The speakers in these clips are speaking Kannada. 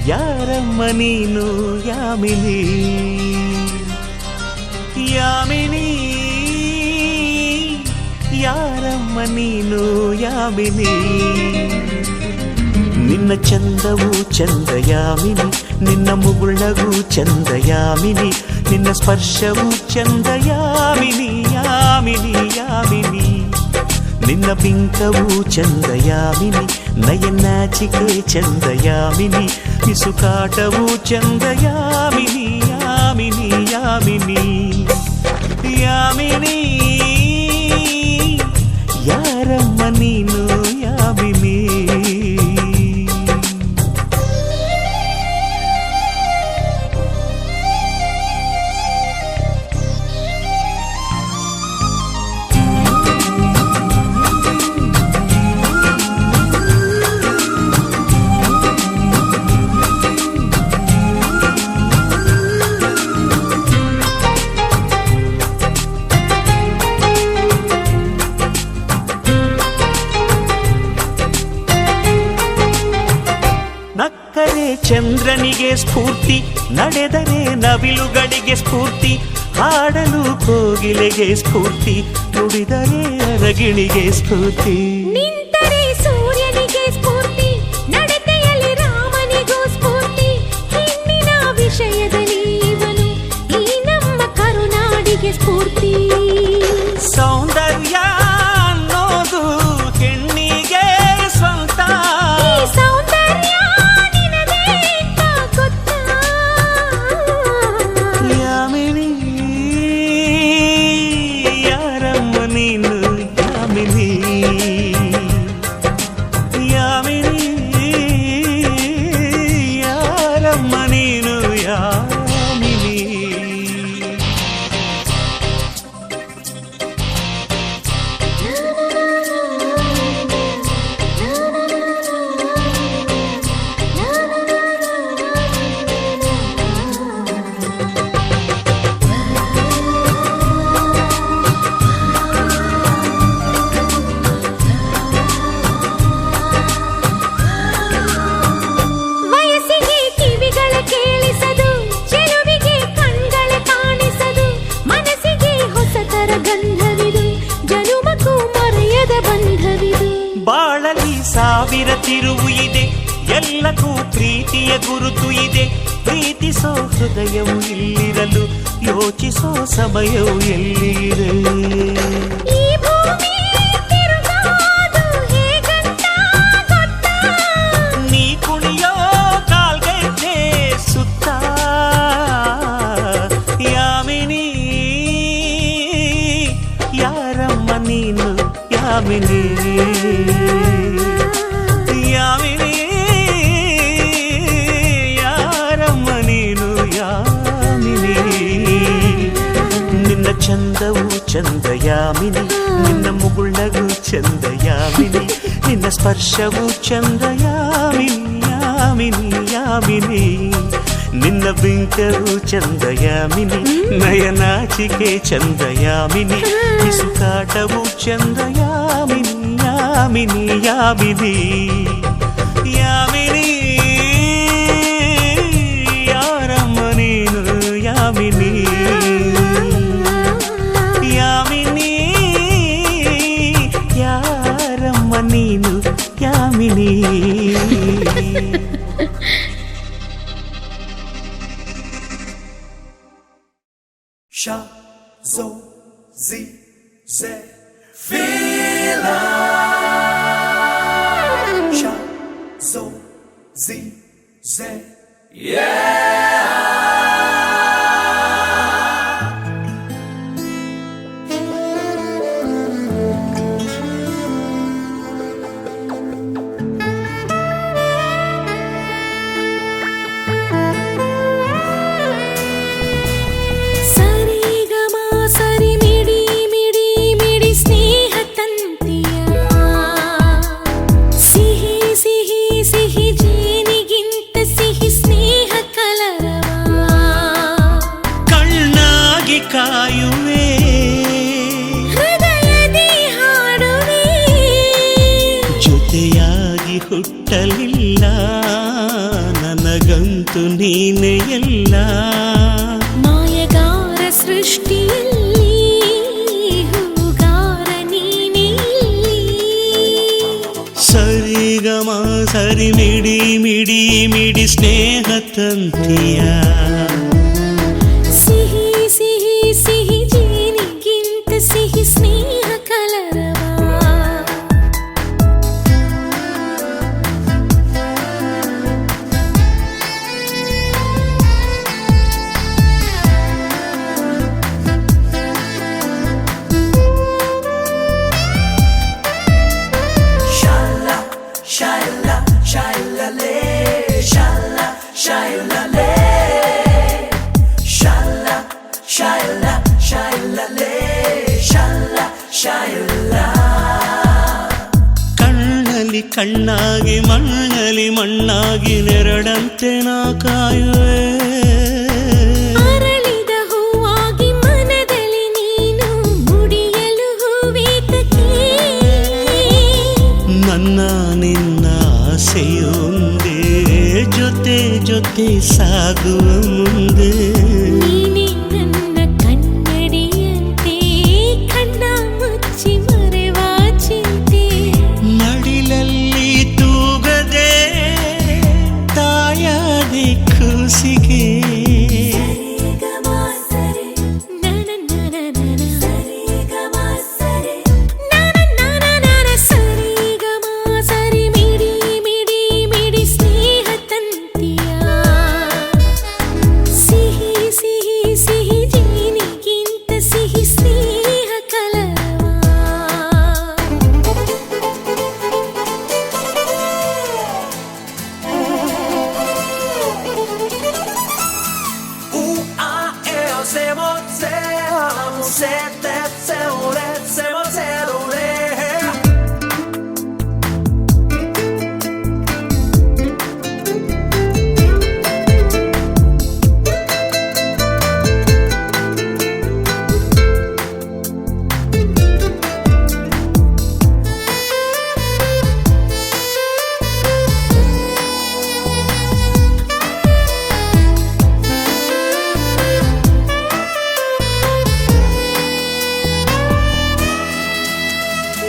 ಯಾರಮ್ಮ ನೀನು ಯಾಮಿನಿ ಯಾಮಿನಿ ಯಾರಮ್ಮ ನೀನು ಯಾಮಿನಿ ನಿನ್ನ ಚಂದವು ಚಂದ ಯಾಮಿನಿ ನಿನ್ನ ಮುಗುಳ್ನಗೂ ಚಂದ ಯಾಮಿನಿ ನಿನ್ನ ಸ್ಪರ್ಶವು ಚಂದ ಯಾಮಿನಿ ಯಾಮಿನಿ ಯಾಮಿನಿ ನಿನ್ನ ಬಿಂಕವು ಚಂದ ಯಾಮಿನಿ ನಯನಾಚಿಕೆ ಚಂದ ಯಾಮಿನಿ ಪಿಸುಕಾಟವು ಚಂದ ಯಾಮಿನಿ ಯಾಮಿನಿ ಯಾಮಿನಿ ಯಾಮಿನಿ ಯಾರಮ್ಮ ನೀನು ಯಾಮಿನಿ ನಕ್ಕರೆ ಚಂದ್ರನಿಗೆ ಸ್ಫೂರ್ತಿ ನಡೆದರೆ ನವಿಲುಗಳಿಗೆ ಸ್ಫೂರ್ತಿ ಹಾಡಲು ಕೋಗಿಲೆಗೆ ಸ್ಫೂರ್ತಿ ನುಡಿದರೆ ಅರಗಿಣಿಗೆ ಸ್ಫೂರ್ತಿ ನಿಂತರೆ ಸೂರ್ಯನಿಗೆ ಸ್ಫೂರ್ತಿ ನಡತೆಯಲ್ಲಿ ರಾಮನಿಗೂ ಸ್ಫೂರ್ತಿ ಹೆಣ್ಣಿನ ವಿಷಯದಲ್ಲಿ ಇವನು ಈ ನಮ್ಮ ಕರುನಾಡಿಗೆ ಸ್ಫೂರ್ತಿ ಸೌಂದರ್ಯ ಅನ್ನೋದು ಹೆಣ್ಣಿಗೆ ಸ್ವಂತ ಸೌಂದರ್ಯ ನಿನಗೆ ಗೊತ್ತಾ ಯಾಮಿನಿ ಯಾರಮ್ಮ ನೀನು ಯಾಮಿನಿ ಯಾಮಿನಿ ಯಾರಮ್ಮ ನೀನು ಯಾಮಿನಿ ವಯಸ್ಸಿಗೆ ಕಿವಿಗಳ ಕೇಳಿಸದು ಚೆಲುವಿಗೆ ಕಣ್ಗಳ ಕಾಣಿಸದು ಮನಸ್ಸಿಗೆ ಹೊಸತರ ಗಂಧವಿದು ಜನುಮಕ್ಕೂ ಮರೆಯದ ಬಂಧವಿದು ಬಾಳಲಿ ಸಾವಿರ ತಿರುವು ಇದೆ ಎಲ್ಲಕ್ಕೂ ಪ್ರೀತಿಯ ಗುರುತು ಇದೆ ಪ್ರೀತಿಸೋ ಹೃದಯವು ಇಲ್ಲಿರಲು ಯೋಚಿಸೋ ಸಮಯವು ಎಲ್ಲಿದೆ ಈ ಭೂಮಿ ತಿರುಗೋದು ಹೇಗಂತ ಗೊತ್ತಾ ನೀ ಕುಣಿಯೋ ಕಾಲ್ಗೆಜ್ಜೆ ಸುತ್ತ ಯಾಮಿನಿ ಯಾರಮ್ಮ ನೀನು ಯಾಮಿನಿ ಯಾಮಿನಿ ಯಾರಮ್ಮ ನೀನು ಯಾಮಿನಿ ನಿನ್ನ ಚಂದವು ಚಂದ ಯಾಮಿನಿ ನಿನ್ನ ಮುಗುಳ್ನಗೂ ಚಂದ ಯಾಮಿನಿ ನಿನ್ನ ಸ್ಪರ್ಶವು ಚಂದ ಯಾಮಿನಿ ಯಾಮಿನಿ ಯಾಮಿನಿ ನಿನ್ನ ಬಿಂಕವು ಚಂದ ಯಾಮಿನಿ ನಯನಾಚಿಕೆ ಚಂದ ಯಾಮಿನಿ ಪಿಸುಕಾಟವು ಚಂದ ಯಾಮಿನಿ ಯಾಮಿನಿ ಯಾಮಿನಿ ಯಾಮಿನಿ ಯಾರಮ್ಮ ನೀನು ಯಾಮಿನಿ ಯಾಮಿನಿ ಯಾರಮ್ಮ ನೀನು ಯಾಮಿನಿ Sha, zo, zi, ze, fila. Sha, zo, zi, ze, yeah. ಕಾಯುವೆ ಹೃದಯದಿ ಹಾಡುವೆ ಜೊತೆಯಾಗಿ ಹುಟ್ಟಲಿಲ್ಲ ನನಗಂತೂ ನೀನೆ ಎಲ್ಲ. ಮಾಯಗಾರ ಸೃಷ್ಟಿಯಲ್ಲಿ ಹೂಗಾರ ನೀನೇ ಸರಿಗಮ ಸರಿ ಮಿಡಿ ಮಿಡಿ ಮಿಡಿ ಸ್ನೇಹ ತಂತಿಯ. ಸಿಹಿ ಸಿಹಿ ಸಿಹಿ ಜೇನಿಗಿಂತ ಸಿಹಿ ಸ್ನೇಹ ಕಲರವ. Shala, shala, shala le, shala, shala le, shala, shala, shala le, shala, shala. ಕಣ್ಣಲ್ಲಿ ಕಣ್ಣಾಗಿ ಮಣ್ಣಲ್ಲಿ ಮಣ್ಣಾಗಿ ನೆರಳಂತೆ ನಾ ಕಾಯುವೆ. ಅರಳಿದ ಹೂವಾಗಿ ಮನದಲ್ಲಿ ನೀನು ಮುಡಿಯಲು ಹೂವೇತಕ್ಕೆ. ನನ್ನ ನಿನ್ನ ಆಸೆಯೊಂದೇ ಜೊತೆ ಜೊತೆ ಸಾಗುವ ಮುಂದೆ. ನೀನೇ ನನ್ನ ಕನ್ನಡಿಯಂತೆ ಕಣ್ಣ ಮುಚ್ಚಿ ಮರೆವ ಚಿಂತೆ. ಮಡಿಲಲ್ಲಿ ತೂಗದೆ ತಾಯಾದೆ ಕೂಸಿಗೆ.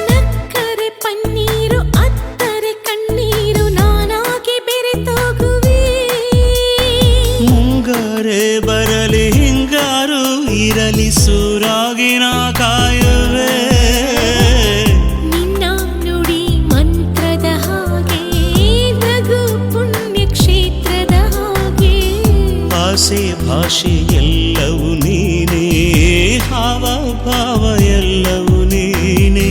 ನಕ್ಕರೆ ಪನ್ನೀರು ಅತ್ತರೆ ಕಣ್ಣೀರು ನಾನಾಗಿ ಬೆರೆತೋಗುವೆ. ಮುಂಗಾರೆ ಬರಲಿ ಹಿಂಗಾರು ಇರಲಿ ಸೂರಾಗಿ ನಾ ಕಾಯುವೆ. ನಿನ್ನ ನುಡಿ ಮಂತ್ರದ ಹಾಗೆ ನಗು ಪುಣ್ಯ ಕ್ಷೇತ್ರದ ಹಾಗೆ. ಆಸೆ ಭಾಷೆ ಎಲ್ಲವೂ ನೀನೇ, ಹಾವ ಭಾವ ಎಲ್ಲವೂ ನೀನೇ.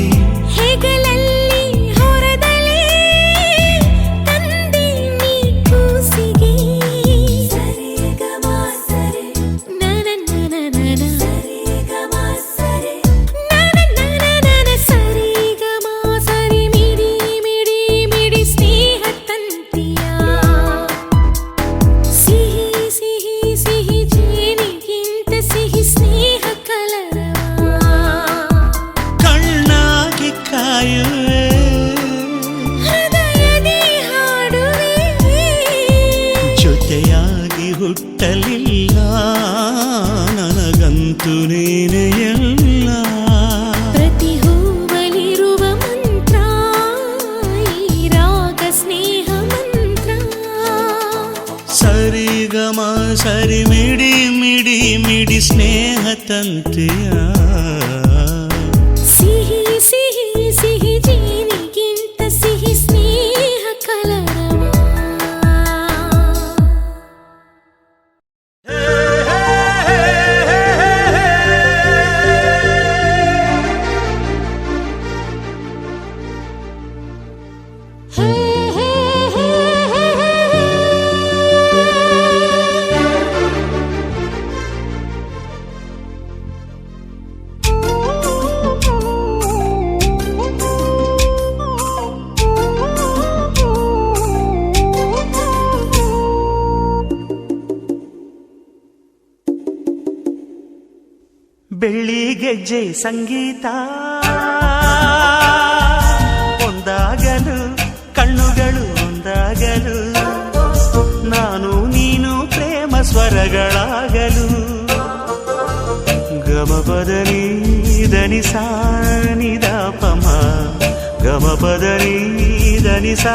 ಹೆಗಲಲ್ಲಿ ಹೊರದಲ್ಲಿ ತಂದೆ ನೀ ಕೂಸಿಗೆ. ನನ ಸರಿಗಮ ಸರಿ ಮಿಡಿ ಮಿಡಿ ಮಿಡಿ ಸ್ನೇಹ ತಂತಿಯ. ಸಿಹಿ ಸಿಹಿ ಸಿಹಿ ಜೇನಿಗಿಂತ ಸಿಹಿ ಸ್ನೇಹ ಕಲರವ. ಕಣ್ಣಾಗಿ ಕಾಯುವೆ ಹೃದಯದಿ ಹಾಡುವೆ. ಜೊತೆಯಾಗಿ ಹುಟ್ಟಲಿಲ್ಲ ನನಗಂತೂ ನೀನೆ ಎಲ್ಲ. ಪ್ರತಿ ಹೂವಲಿರುವ ಮಂತ್ರ ಈ ರಾಗ ಸ್ನೇಹ ಮಂತ್ರ. ಸರಿಗಮ ಸರಿ ಮಿಡಿ ಮಿಡಿ ಮಿಡಿ ಸ್ನೇಹ ತಂತಿಯ. ಸಿಹಿ ಸಿಹಿ ಸಿಹಿ ಜೇನಿಗಿಂತ ಸಿಹಿ ಸ್ನೇಹ ಕಲರವ. ಬೆಳ್ಳಿ ಗೆಜ್ಜೆ ಸಂಗೀತ ಒಂದಾಗಲು ಕಣ್ಣುಗಳು ಒಂದಾಗಲು ನಾ ಸ್ವರಗಳಾಗಲು ಗಮಪದನಿ ಧನಿಸ ನಿದ ಪಮ ಗಮಪದನಿ ಧನಿಸ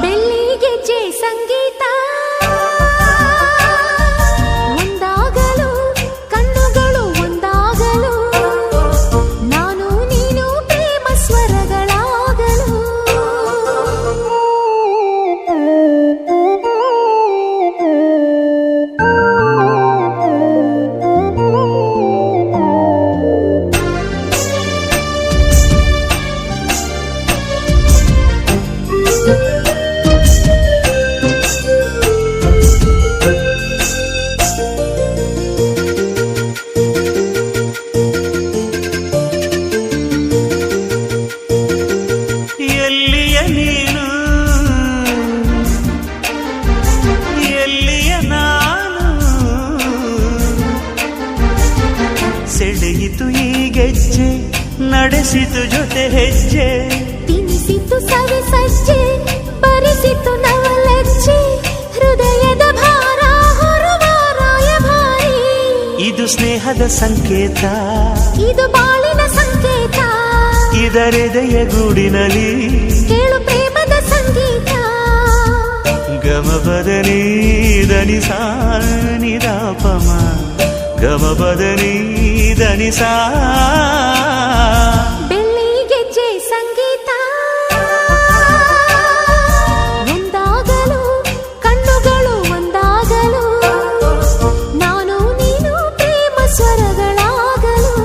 ಬೆಳ್ಳಿ ಗೆಜ್ಜೆ ಸಂಗೀತ ಒಂದಾಗಲು ಕಣ್ಣುಗಳು ಒಂದಾಗಲು ನಾನು ನೀನು ಪ್ರೇಮ ಸ್ವರಗಳಾಗಲು ಎಲ್ಲಿಯ ನೀನು ಎಲ್ಲಿಯ ನಾನು ಸೆಳೆಯಿತು ಈ ಗೆಜ್ಜೆ ನಡೆಸಿತು ಜೊತೆ ಹೆಜ್ಜೆ ತಿನಿಸಿತು ಸವಿ ಸಜ್ಜೆ ಬರಿಸಿತು ನವಲಜ್ಜೆ ಹೃದಯದ ಭಾರ ಹೊರುವ ರಾಯಭಾರಿ ಇದು ಸ್ನೇಹದ ಸಂಕೇತ ಇದು ಬಾಳಿನ ಸಂಕೇತ ಇದರೆದೆಯ ಗೂಡಿನಲ್ಲಿ ಕೇಳು ಪ್ರೇಮದ ಸಂಗೀತ ಗಮಪದನಿ ಧನಿಸ ನಿದ ಪಮ ಗಮಪದನಿ ಧನಿಸ ಬೆಳ್ಳಿ ಗೆಜ್ಜೆ ಸಂಗೀತ ಒಂದಾಗಲು ಕಣ್ಣುಗಳು ಒಂದಾಗಲು ನಾನು ನೀನು ಪ್ರೇಮ ಸ್ವರಗಳಾಗಲು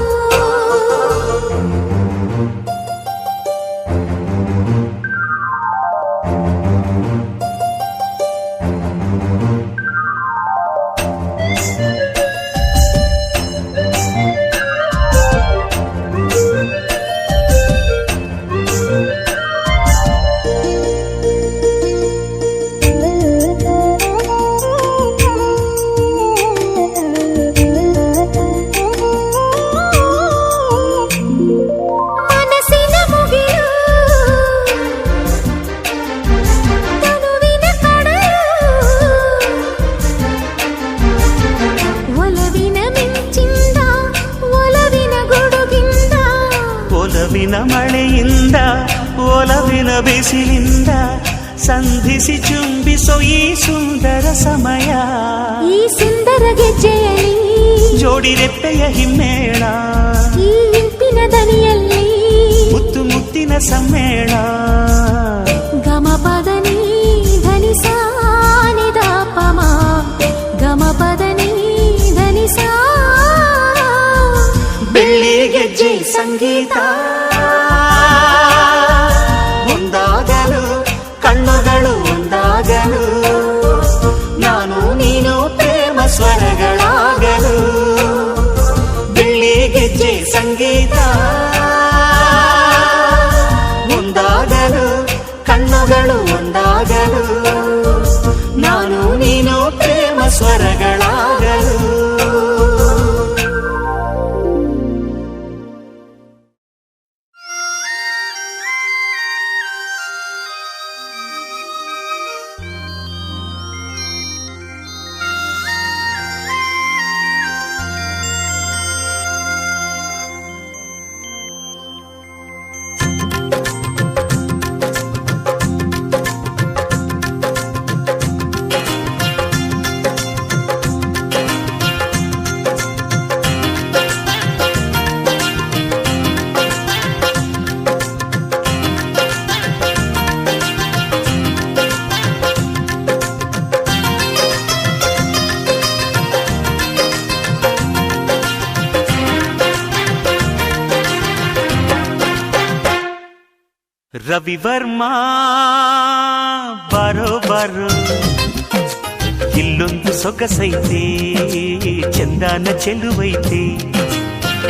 ಮನಸ್ಸಿನ ಮುಗಿಲು ತನುವಿನ ಕಡಲು ಒಲವಿನ ಮಿಂಚಿಂದ ಒಲವಿನ ಗುಡುಗಿಂದ ಒಲವಿನ ಮಳೆಯಿಂದ ಒಲವಿನ ಬಿಸಿಲಿಂದ ಸಂಧಿಸಿ ಚುಂಬಿಸೋ ಈ ಸುಂದರ ಸಮಯ ಈ ಸುಂದರ ಗೆಜ್ಜೆಯಲ್ಲಿ ಜೋಡಿ ರೆಪ್ಪೆಯ ಹಿಮ್ಮೇಳ ಈ ಇಂಪಿನ ದನಿಯಲ್ಲಿ ಮುತ್ತು ಮುತ್ತಿನ ಸಮ್ಮೇಳ ಗಮಪದನಿ ಧನಿಸ ನಿದ ಪಮ ಗಮಪದನಿ ಧನಿಸ ಬೆಳ್ಳಿ ಗೆಜ್ಜೆ ಸಂಗೀತ ಒಂದಾಗಲು ಕಣ್ಣುಗಳು ಒಂದಾಗಲು ನಾನು ನೀನು ಪ್ರೇಮ ಸ್ವರಗಳಾಗಲು ಬೆಳ್ಳಿ ಗೆಜ್ಜೆ ಸಂಗೀತ ಒಂದಾಗಲು ಕಣ್ಣುಗಳು ಒಂದಾಗಲು ನಾನು ನೀನು ಪ್ರೇಮ ಸ್ವರಗಳಾಗಲು ರವಿವರ್ಮ ಬಾರೋ ಬಾರೋ ಇಲ್ಲೊಂದು ಸೊಗಸೈತೆ ಚಂದಾನ ಚೆಲುವೈತೆ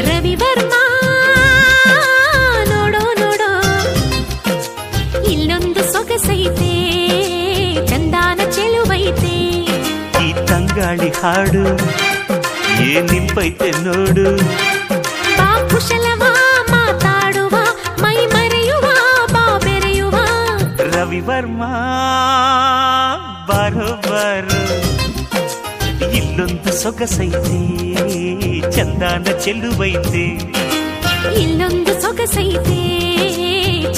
ರವಿವರ್ಮ ನೋಡೋ ನೋಡೋ ಇಲ್ಲೊಂದು ಸೊಗಸೈತೆ ಚಂದಾನ ಚೆಲುವೈತೆ ಈ ತಂಗಾಳಿ ಹಾಡು ಏನಿಂಪೈತೆ ನೋಡು ಬಾ ಕುಶಲವ ಮಾತಾಡುವ ಮೈ ಮರೆಯುವ ಬಾ ಬೆರೆಯುವ ರವಿವರ್ಮ ಬಾರೋ ಬಾರೋ ಇಲ್ಲೊಂದು ಸೊಗಸೈತೆ ಚಂದಾನ ಚೆಲುವೈತೆ ಇಲ್ಲೊಂದು ಸೊಗಸೈತೆ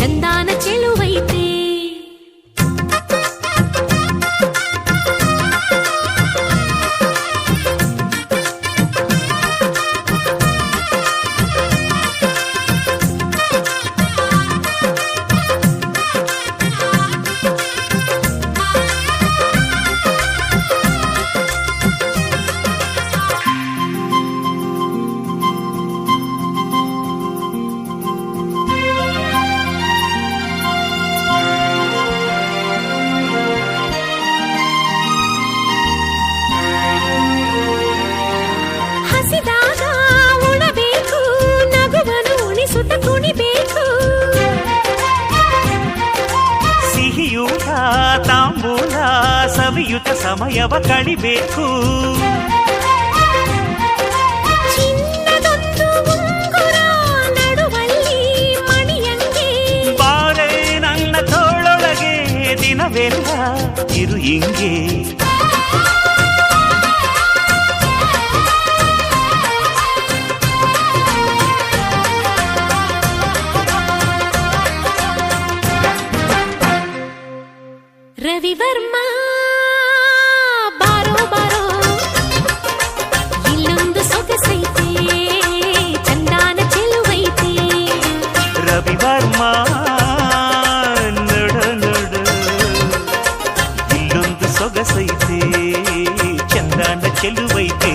ಚಂದಾನ ಚೆಲುವೈತೆ ಸಿಹಿಯೂಟ ತಾಂಬೂಲ ಸವಿಯುತ ಸಮಯವ ಕಳಿಬೇಕು ಚಿನ್ನದೊಂದು ಉಂಗುರ ನಡುವಲ್ಲಿ ಮಣಿಯಂಗೆ ಬಾರೆ ನನ್ನ ತೋಳೊಳಗೆ ದಿನವೆಲ್ಲ ಇರು ಹಿಂಗೆ ರವಿವರ್ಮ ಬಾರೋ ಬಾರೋ ಇಲ್ಲೊಂದು ಸೊಗಸೈತೆ ಚಂದಾನ ಚೆಲುವೈತೆ ರವಿವರ್ಮ ನಡ ನಡ ಇಲ್ಲೊಂದು ಸೊಗಸೈತೆ ಚಂದಾನ ಚೆಲುವೈತೆ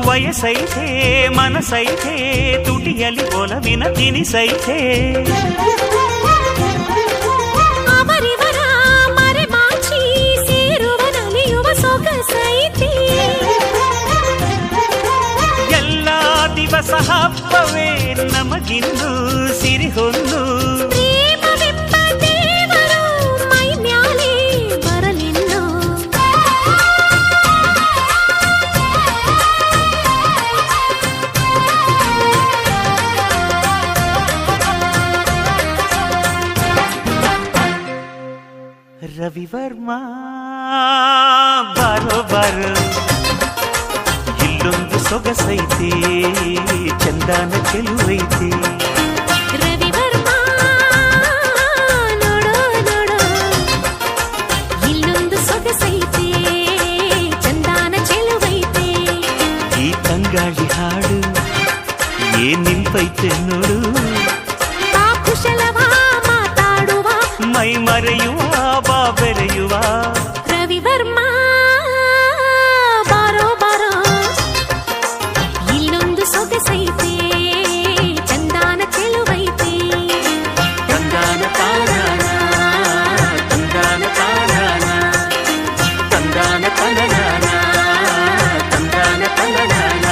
ವಯಸ್ಸೈತೆ ಮನಸೈತೆ ತುಟಿಯಲ್ಲಿ ಒಲವಿನ ತಿನಿಸೈತೆ ಅವರಿವರ ಮರೆ ಮಾಚಿ ಸೇರುವ ನಲಿಯುವ ಸೊಗಸೈತೆ ಎಲ್ಲ ದಿವಸ ಹಬ್ಬವೇ ನಮಗಿನ್ನು ಸಿರಿಹೊನ್ನು ಪ್ರೇಮವೆಂಬ ದೇವರು ಮೈ ಮ್ಯಾಲೆ ಬರಲಿನ್ನು ರವಿವರ್ಮ ಬಾರೋ ಬಾರೋ ಇಲ್ಲೊಂದು ಸೊಗಸೈತೆ ಚಂದಾನ ಚೆಲುವೈತೆ ರವಿವರ್ಮ ನೋಡೋ ನೋಡೋ ಇಲ್ಲೊಂದು ಸೊಗಸೈತೆ ಚಂದಾನ ಚೆಲುವೈತೆ ಈ ತಂಗಾಳಿ ಹಾಡು ಏನ್ ನಿಂಪೈತೆ ನೋಡು ಬಾ ಕುಶಲವ ಮಾತಾಡುವ ಮೈ ಮರೆಯುವ ಬಾ ಬೆರೆಯುವ ರವಿವರ್ಮ ಬಾರೋ ಬಾರೋ ಇಲ್ಲೊಂದು ಸೊಗಸೈತೆ ಚಂದಾನ ಚೆಲುವೈತೆ ತಂದಾನ ತಾನಾನ ತಂದಾನ ತಾನಾನ ತಂದಾನ ತನನಾನ ತಂದಾನ ತನನಾನ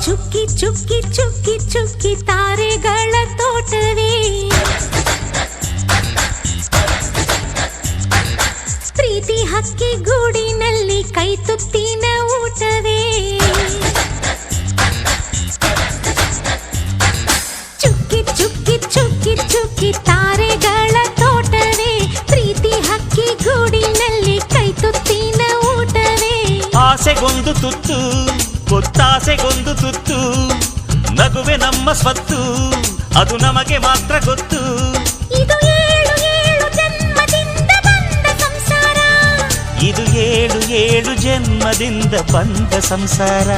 ಚುಕ್ಕಿ ಚುಕ್ಕಿ ಚುಕ್ಕಿ ಚುಕ್ಕಿ ತಾರೆಗಳ ತೋಟವೇ ಪ್ರೀತಿ ಹಕ್ಕಿ ಗೂಡಿನಲ್ಲಿ ಕೈ ತುತ್ತಿನ ಊಟವೇ ಚುಕ್ಕಿ ಚುಕ್ಕಿ ಚುಕ್ಕಿ ಚುಕ್ಕಿ ತಾರೆಗಳ ತೋಟವೇ ತುತ್ತು ಒತ್ತಾಸೆಗೊಂದು ತುತ್ತು ನಗುವೆ ನಮ್ಮ ಸ್ವತ್ತು ಅದು ನಮಗೆ ಮಾತ್ರ ಗೊತ್ತು. ಇದು ಏಳು ಏಳು ಜನ್ಮದಿಂದ ಬಂದ ಸಂಸಾರ, ಇದು ಏಳು ಏಳು ಜನ್ಮದಿಂದ ಬಂದ ಸಂಸಾರ.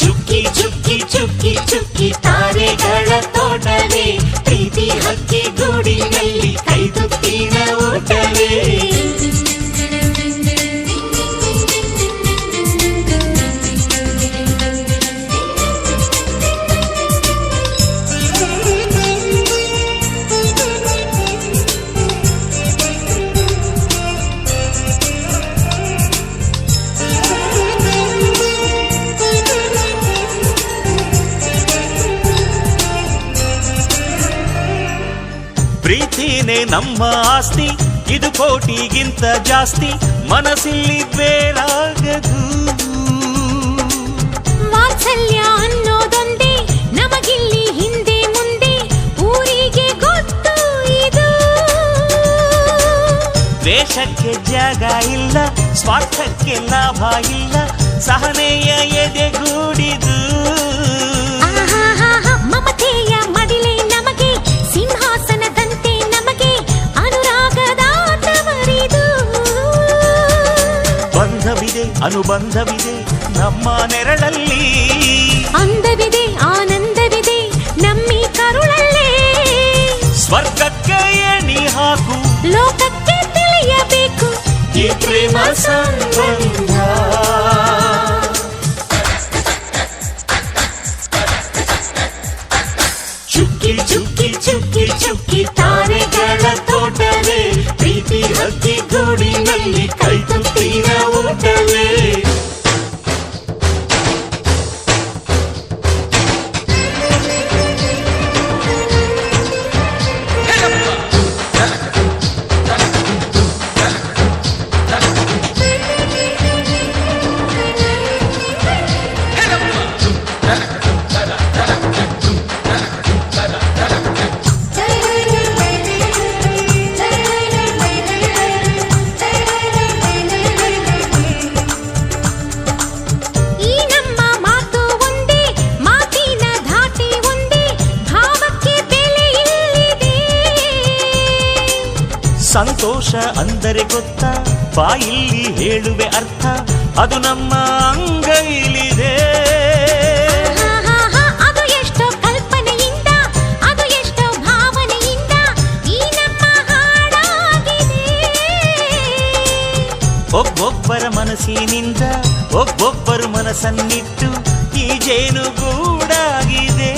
ಚುಕ್ಕಿ ಚುಕ್ಕಿ ಚುಕ್ಕಿ ಚುಕ್ಕಿ ತಾರೆಗಳ ತೋಟವೇ, ಪ್ರೀತಿ ಹಕ್ಕಿ ಗೂಡಿನಲ್ಲಿ ಕೈ ತುತ್ತಿನ ಊಟವೇ. ಪ್ರೀತಿನೇ ನಮ್ಮ ಆಸ್ತಿ, ಇದು ಕೋಟಿಗಿಂತ ಜಾಸ್ತಿ, ಮನಸ್ಸಿಲ್ಲಿ ಬೇರಾಗದು. ವಾತ್ಸಲ್ಯ ಅನ್ನೋದೊಂದೇ ನಮಗಿಲ್ಲಿ ಹಿಂದೆ ಮುಂದೆ ಊರಿಗೆ ಗೊತ್ತು ಇದು. ದ್ವೇಷಕ್ಕೆ ಜಾಗ ಇಲ್ಲ, ಸ್ವಾರ್ಥಕ್ಕೆ ಲಾಭ ಇಲ್ಲ, ಸಹನೆಯ ಎದೆಗೂಡಿದು. ಮಮತೆಯ ಮಡಿಲೆ ನಮಗೆ, ಸಿಂಹಾಸನದಂತೆ ನಮಗೆ ಅನುರಾಗದ ತವರಿದು. ಬಂಧವಿದೆ ಅನುಬಂಧವಿದೆ ನಮ್ಮ ನೆರಳಲ್ಲಿ, ಅಂದವಿದೆ ಆನಂದವಿದೆ ನಮ್ಮಿ ಕರುಳಲ್ಲೇ. ಸ್ವರ್ಗಕ್ಕೆ ಎಣಿ ಹಾಕು, ಲೋಕಕ್ಕೆ ತಿಳಿಯಬೇಕು ಈ ಪ್ರೇಮ ಸಂಬಂಧ. ಚುಕ್ಕಿ ಚುಕ್ಕಿ ಚುಕ್ಕಿ ಚುಕ್ಕಿ ತಾರೆಗಳ ತೋಟವೇ, ಪ್ರೀತಿ ಹಕ್ಕಿ ಗೂಡಿನಲ್ಲಿ ಕೈ ತುತ್ತಿನ ಊಟವೇ. ಈ ನಮ್ಮ ಮಾತು ಒಂದೇ, ಮಾತಿನ ಧಾಟಿ ಒಂದೇ, ಭಾವಕ್ಕೆ ಬೆಲೆ ಇಲ್ಲಿದೆ. ಸಂತೋಷ ಅಂದರೆ ಗೊತ್ತಾ, ಬಾಯಿಲ್ಲಿ ಹೇಳುವೆ ಅರ್ಥ, ಅದು ನಮ್ಮ ಅಂಗೈಲಿದೆ. ಅದು ಎಷ್ಟೋ ಕಲ್ಪನೆಯಿಂದ, ಅದು ಎಷ್ಟೋ ಭಾವನೆಯಿಂದ ಈ ನಮ್ಮ ಹಾಡಾಗಿದೆ. ಒಬ್ಬೊಬ್ಬರ ಮನಸ್ಸಿನಿಂದ ಒಬ್ಬೊಬ್ಬರು ಮನಸ್ಸನ್ನಿಟ್ಟು ಈ ಜೇನುಗೂಡಾಗಿದೆ.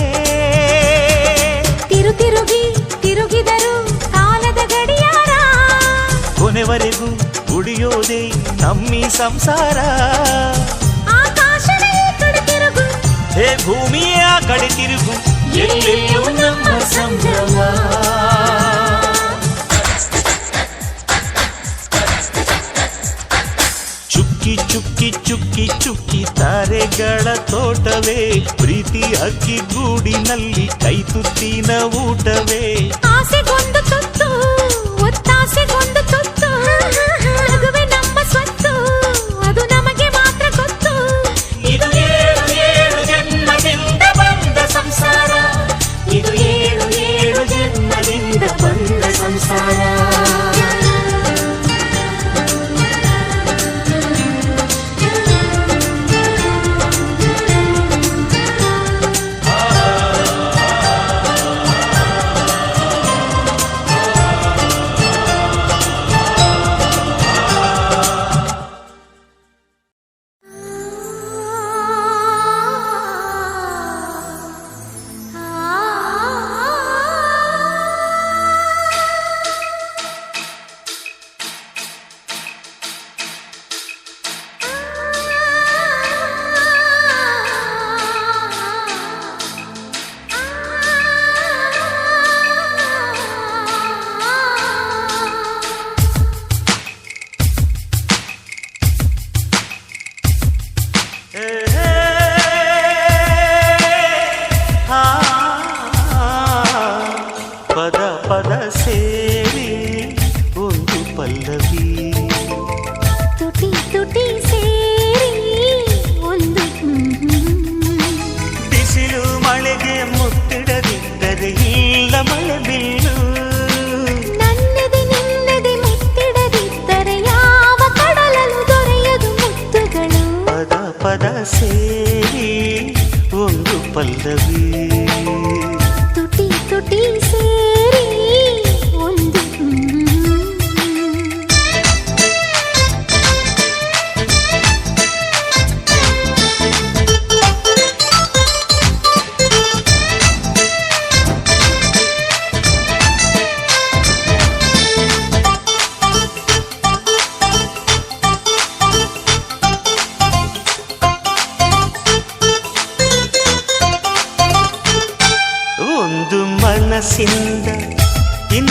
ತಿರುಗಿ ತಿರುಗಿದರು ಕಾಲದ ಗಡಿಯಾರ, ಕೊನೆವರೆಗೂ ಉಳಿಯೋದೇ ನಮ್ಮಿ ಸಂಸಾರ. ಆಕಾಶವೇ ಕಡೆ ತಿರುಗು, ಹೇ ಭೂಮಿಯ ಕಡೆ ತಿರುಗು, ಎಲ್ಲೆಲ್ಲೂ ನಮ್ಮ ಸಂಭ್ರಮ. ಚುಕ್ಕಿ ಚುಕ್ಕಿ ಚುಕ್ಕಿ ಚುಕ್ಕಿ ತಾರೆಗಳ ತೋಟವೇ, ಪ್ರೀತಿ ಹಕ್ಕಿ ಗೂಡಿನಲ್ಲಿ ಕೈ ತುತ್ತಿನ ಊಟವೇ. ಆಸೆಗೊಂದು ತುತ್ತು ಒತ್ತಾಸೆಗೊಂದು ತುತ್ತು, ನಗುವೆ ನಮ್ಮ ಸ್ವತ್ತು ಅದು ನಮಗೆ ಮಾತ್ರ ಗೊತ್ತು. ಇದು ಏಳು ಏಳು ಜನ್ಮದಿಂದ ಬಂದ ಸಂಸಾರ, ಇದು ಏಳು ಏಳು ಜನ್ಮದಿಂದ ಬಂದ ಸಂಸಾರ.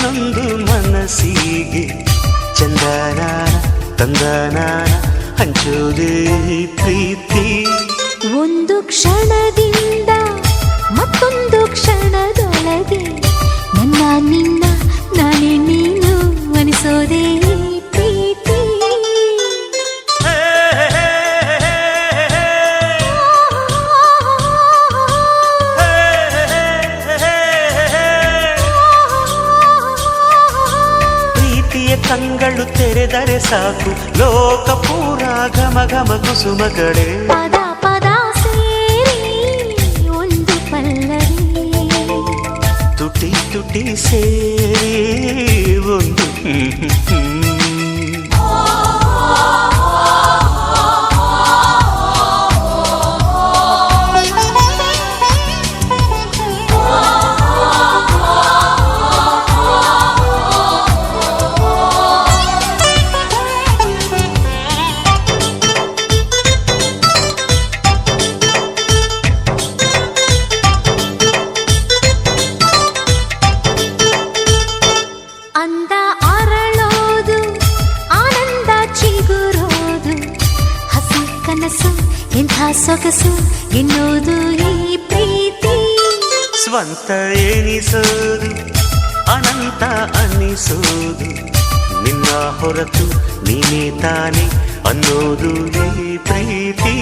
ಇನ್ನೊಂದು ಮನಸ್ಸಿಗೆ ಚಂದನ ತಂದನ ಹಂಚೋದೇ ಪ್ರೀತಿ. ಒಂದು ಕ್ಷಣದಿಂದ ಮತ್ತೊಂದು ಕ್ಷಣದೊಳಗೆ ನನ್ನ ನಿನ್ನ ನಾನೇ ನೀನು ಅನಿಸೋದೇ ಪ್ರೀತಿ. ಪ್ರೀತಿಯ ಕಂಗಳು ತೆರೆದರೆ ಸಾಕು, ಲೋಕ ಪೂರ ಘಮ ಘಮ ಕುಸುಮ ಕಡೆ. ಪದ ಪದ ಸೇರಿ ಒಂದು ಪಲ್ಲವಿ, ತುಟಿ ತುಟಿ ಸೇರಿ ಒಂದು ಅಂದ ಅರಳೋದು ಆನಂದ ಚಿಗುರೋದು, ಹಸಿ ಕನಸು ಎಂಥ ಸೊಗಸು ಎನ್ನೋದು ಈ ಪ್ರೀತಿ. ಸ್ವಂತ ಎನಿಸೋದು ಅನಂತ ಅನ್ನಿಸೋದು, ನಿನ್ನ ಹೊರತು ನೀನೇ ತಾನೆ ಅನ್ನೋದು ಈ ಪ್ರೀತಿ.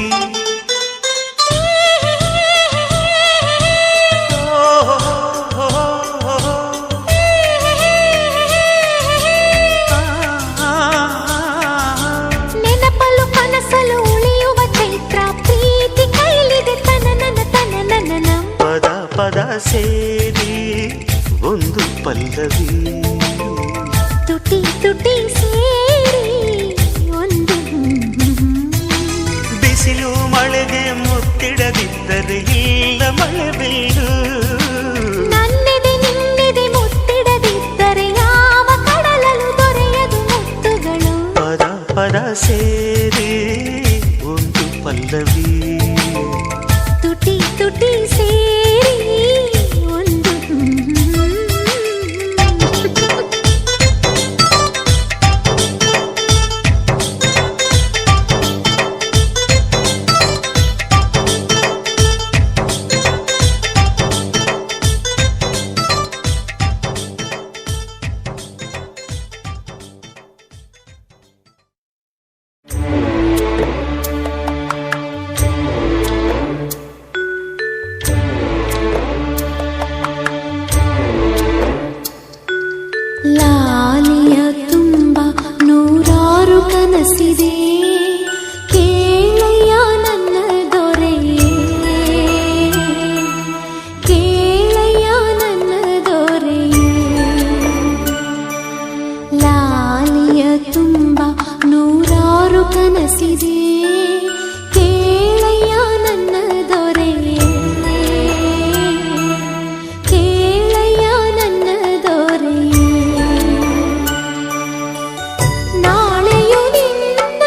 ನೆನಪಲು ಕನಸಲು ಉಳಿಯುವ ಚೈತ್ರ, ಪ್ರೀತಿ ಕೈಲಿದೆ ತನನನ ತನನನ. ಪದ ಪದ ಸೇರಿ ಒಂದು ಪಲ್ಲವಿ, ತುಟಿ ತುಟಿ ಸೇರಿ ಒಂದು. ಬಿಸಿಲು ಮಳೆಗೆ ಮುತ್ತಿಡದಿದ್ದರೆ ಇಲ್ಲ ಮಳೆ ಬೀಳು. ನನ್ನೆದೆ ನಿನ್ನೆದೆ ಮುತ್ತಿಡದಿದ್ದರೆ ಯಾವ ಕಡಲಲು ದೊರೆಯದು ಮುತ್ತುಗಳು. ಪದ ಪದ ಸೇರಿ ಒಂದು ಪಲ್ಲವಿ, ತುಟಿ ತುಟಿ ಸೇರಿ ಒಂದು. ಲಾಲಿಯ ತುಂಬ ನೂರಾರು ಕನಸಿದೆ, ಕೇಳಯ್ಯ ನನ್ನ ದೊರೆಯೇ, ಕೇಳಯ್ಯ ನನ್ನ ದೊರೆಯೇ. ಲಾಲಿಯ ತುಂಬ ನೂರಾರು ಕನಸಿದೆ, ಕೇಳಯ್ಯ ನನ್ನ ದೊರೆಯೇ, ಕೇಳಯ್ಯ ನನ್ನ ದೊರೆಯೇ. ನಾಳೆಯು ನಿನ್ನ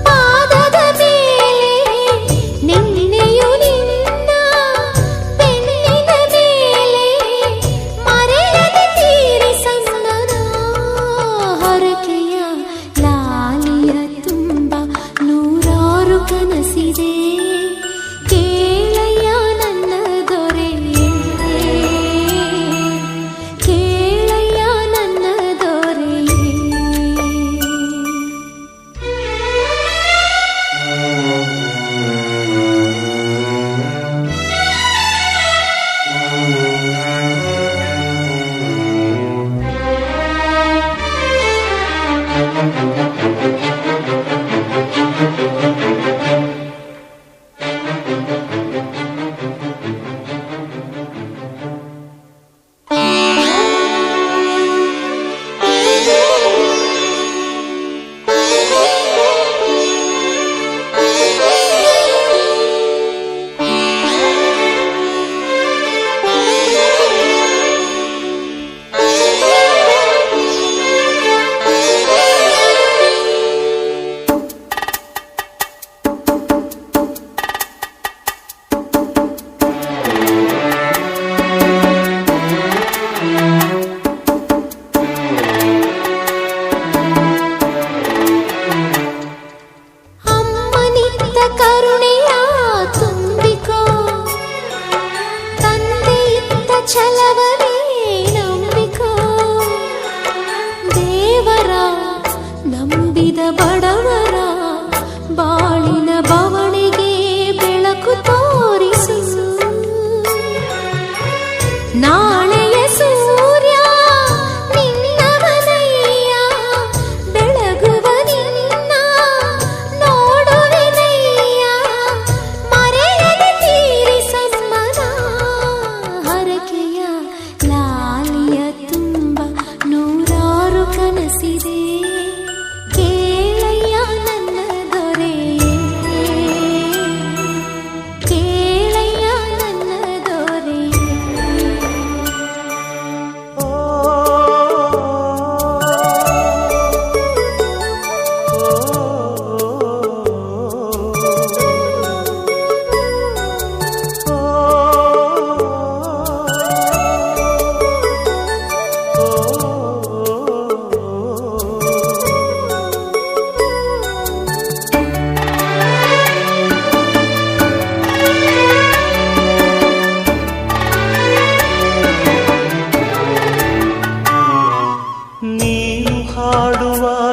ಪಾದದ ಮೇಲೆ, ನಿನ್ನೆಯು ನಿನ್ನ ಬೆನ್ನಿನ ಮೇಲೆ, ಮರೆಯದೆ ತೀರಿಸನ್ನ ಹರಕೆಯ. ಲಾಲಿಯ ತುಂಬ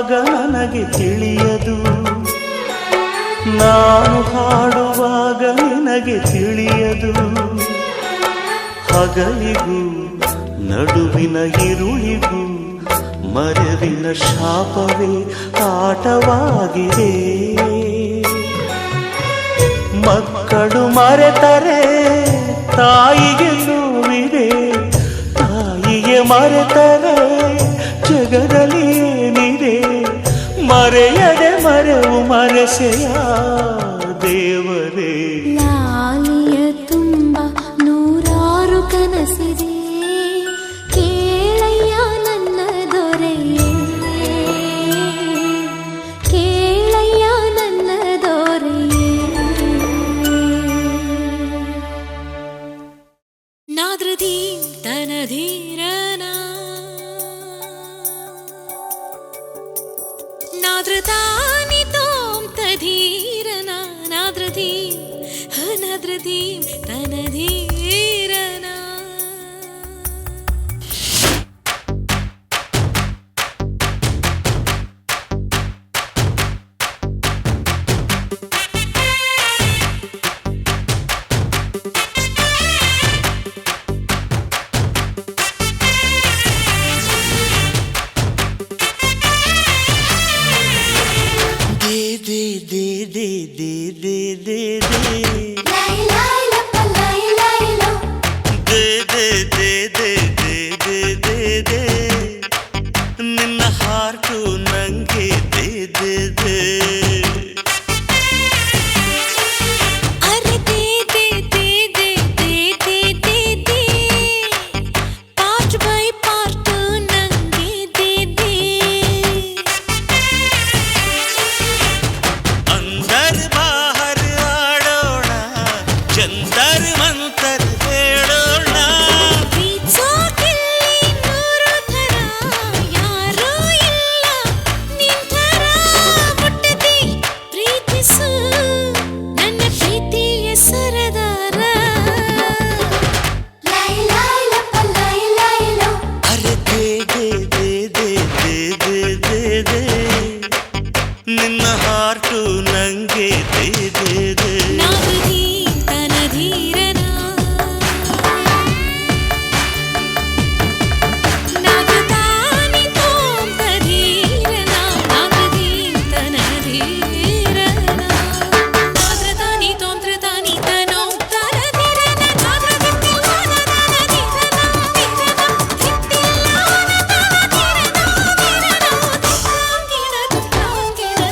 ಹಾಡುವಾಗ ನನಗೆ ತಿಳಿಯದು, ನಾನು ಹಾಡುವಾಗ ನಿನಗೆ ತಿಳಿಯದು. ಹಗಲಿಗೂ ನಡುವಿನ ಇರುಳಿಗೂ ಮರವಿನ ಶಾಪವೇ ಆಟವಾಗಿದೆ. ಮಕ್ಕಳು ಮರೆತರೆ ತಾಯಿಗೆ ನೋವಿದೆ, ತಾಯಿಗೆ ಮರೆತರೆ ಜಗದಲ್ಲಿ ಏನಿದೆ. ಮರೆಯದೆ ಮರೆವು ಮರೆಸೆಯ ದೇವರೇ. ಲಾಲಿಯ ತುಂಬ ನೂರಾರು ಕನಸಿದೆ, ಕೇಳಯ್ಯ ನನ್ನ ದೊರೆಯೇ, ಕೇಳಯ್ಯ ನನ್ನ ದೊರೆಯೇ. ನಾದ್ರಧೀಂ ತನಧೀರನ ನಾದ್ರತಾನಿ ತೋಂ ತಧೀರನ ನಾದ್ರಧೀಂ ನಾದ್ರಧೀಂ ತನಧೀರನ. ನಿನ್ನ ಹಾರ್ಟು ನಂಗೆ ದೇ ದೇ ದೇ. ಅರೆ ದೇ ದೇ ದೇ ದೇ ದೇ ದೇ ದೇ ದೇ, ಪಾರ್ಟ್ ಬೈ ಪಾರ್ಟ್ ನಂಗೆ ದೇ ದೇ. अंदर बाहर आड़ोಣ, ಜಂತರ್ ಮಂತರ್ ಹೇಳೋಣ. ಪ್ರೀತ್ಸೋಕಿಲ್ಲಿ ನೂರು ಥರ, ಯಾರೂ ಇಲ್ಲ ನಿನ್ ಥರ. ಮುಟ್ಟದೆ ಪ್ರೀತಿಸು ನನ್ನ ಪ್ರೀತಿಯ ಸರದಾರ. ಅರೆ ದೇ ದೇ ದೇ ದೇ ದೇ ದೇ ದೇ ದೇ, ನಿನ್ನ ಹಾರ್ಟು ನಂಗೆ ದೇ ದೇ ದೇ. ನಾದ್ರಧೀಂ ತನಧೀರನ ನಾದ್ರತಾನಿ ತೋಂ ತಧೀರನ ನಾದ್ರಧೀಂ ತನಧೀರನ ನಾದ್ರತಾನಿ ತೋಂ ತ್ರತಾನಿ ತನೋಂ ತನಧೀರನ ನಾದ್ರದಿತ್ತಿಲ್ಲಾನ ತನಧೀರನ ದಿತ್ತಿಲ್ಲಾನ ತನಧೀರನ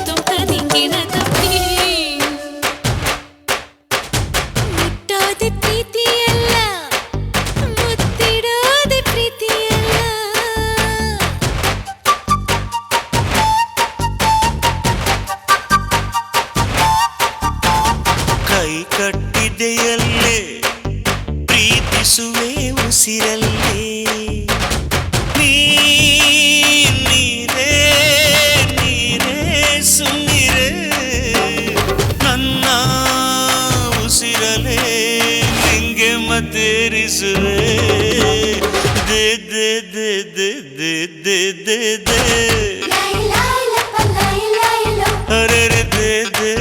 ತೋಂ ತದಿಂಗಿನ ತಪ್ಪಿ. ಮುಟ್ಟೋದೆ ಪ್ರೀತಿಯಲ್ಲ, ಮುತ್ತಿಡೋದೆ ಪ್ರೀತಿಯಲ್ಲ. ಕೈ ಕಟ್ಟಿದೆಯಲ್ಲೇ ಪ್ರೀತಿಸುವೆ ಉಸಿರಲ್ಲೇ. ನೀರೇ ನೀರೇ ಸುಮ್ಮನಿರೇ, ನನ್ನ ಉಸಿರಲೇ ನಿಂಗೆ ಮತ್ತೇರಿಸುವೆ. ದೇ ದೇ ದೇ ದೇ ದೇ ದೇ ದೇ ದೇ. ಅರೆ ರೆ ದೇ ದೇ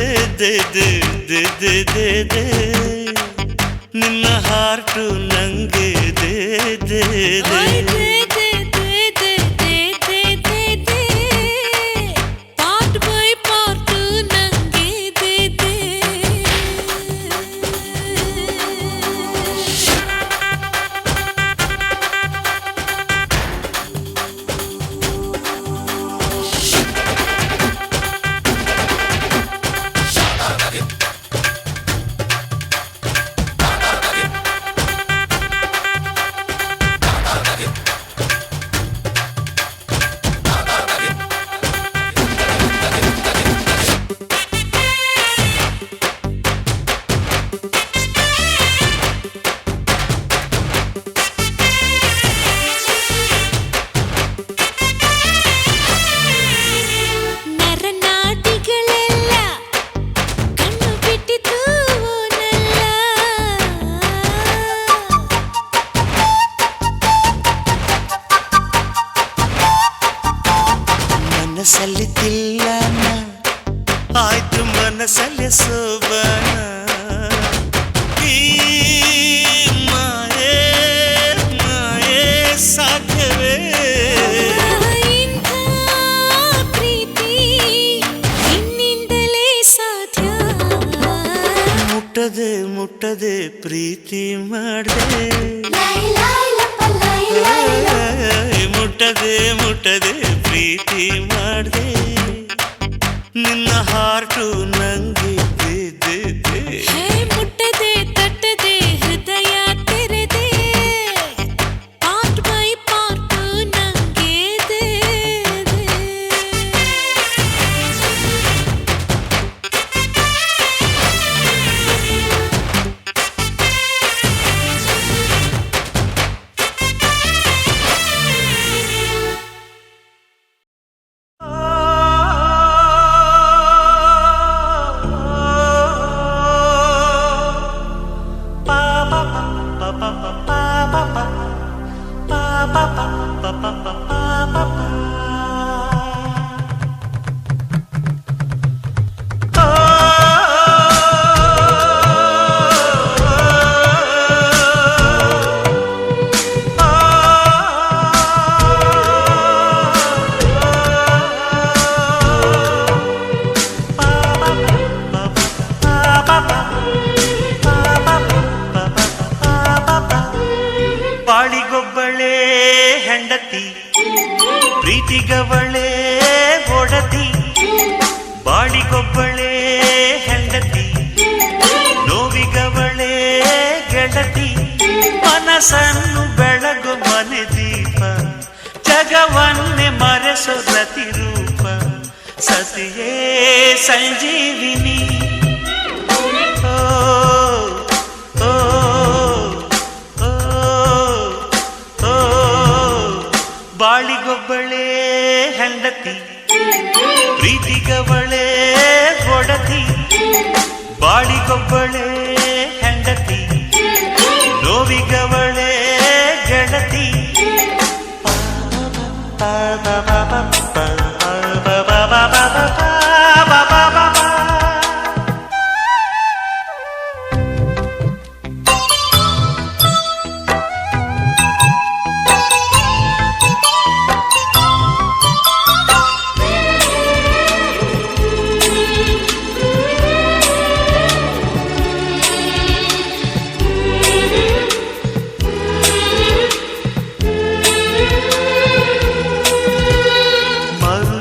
ದೇ ದೇ ದೇ ದೇ ದೇ ದೇ, ನಿನ್ನ ಹಾರ್ಟು ನಂಗೆ ದೇ ದೇ ದೇ. ಓಯ್ ದೇ ದೇ ದೇ ದೇ ದೇ ದೇ ದೇ ದೇ, ಪಾರ್ಟ್ ಬೈ ಪಾರ್ಟ್ ನಂಗೆ ದೇ ದೇ. ಮನಸ್ಸಲ್ಲಿ ತಿಲ್ಲನ ಆಯ್ತು ಮನಸ್ಸಲ್ಲಿ ಸೋಬಾನ ಈ ಮಾಯೆ ಮಾಯೆ ಸಾಧ್ಯವೇ ಇಂಥ ಪ್ರೀತಿ ನಿನ್ನಿಂದಲೇ ಸಾಧ್ಯ ಮುಟ್ಟದೆ ಮುಟ್ಟದೆ ಪ್ರೀತಿ ಮಾಡಿದೆ ಮುಟ್ಟದೆ ಮುಟ್ಟದೆ ಪ್ರೀತಿ ಮಾಡಿದೆ ನಿನ್ನ ಹಾರ್ಟು ನಂಗೆ ಹೇ ಮುಟ್ಟದೆ ತಟ್ಟದೆ ಹೃದಯ ತೆರೆದೆ ಪಾರ್ಟ್ ಬೈ ಪಾರ್ಟ್ ನಂಗೆ ಬಾಳಿಗೊಬ್ಬಳೇ ಹೆಂಡತಿ ಪ್ರೀತಿಗವಳೇ ಒಡತಿ ಬಾಳಿಗೊಬ್ಬಳೇ ಹೆಂಡತಿ ನೋವಿಗವಳೇ ಗೆಳತಿ ಮನಸ್ಸನ್ನು ಬೆಳಗು ಮನೆ ದೀಪ ಜಗವನ್ನೇ ಮರೆಸೋ ಪ್ರತಿರೂಪ ಸತಿಯೇ ಸಂಜೀವಿನಿ ಓ ಓ ಬಾಳಿಗೊಬ್ಬಳೇ ಹೆಂಡತಿ ಪ್ರೀತಿಗವಳೇ ಒಡತಿ ಬಾಳಿಗೊಬ್ಬಳೇ ಹೆಂಡತಿ ನೋವಿಗವಳೇ ಗೆಳತಿ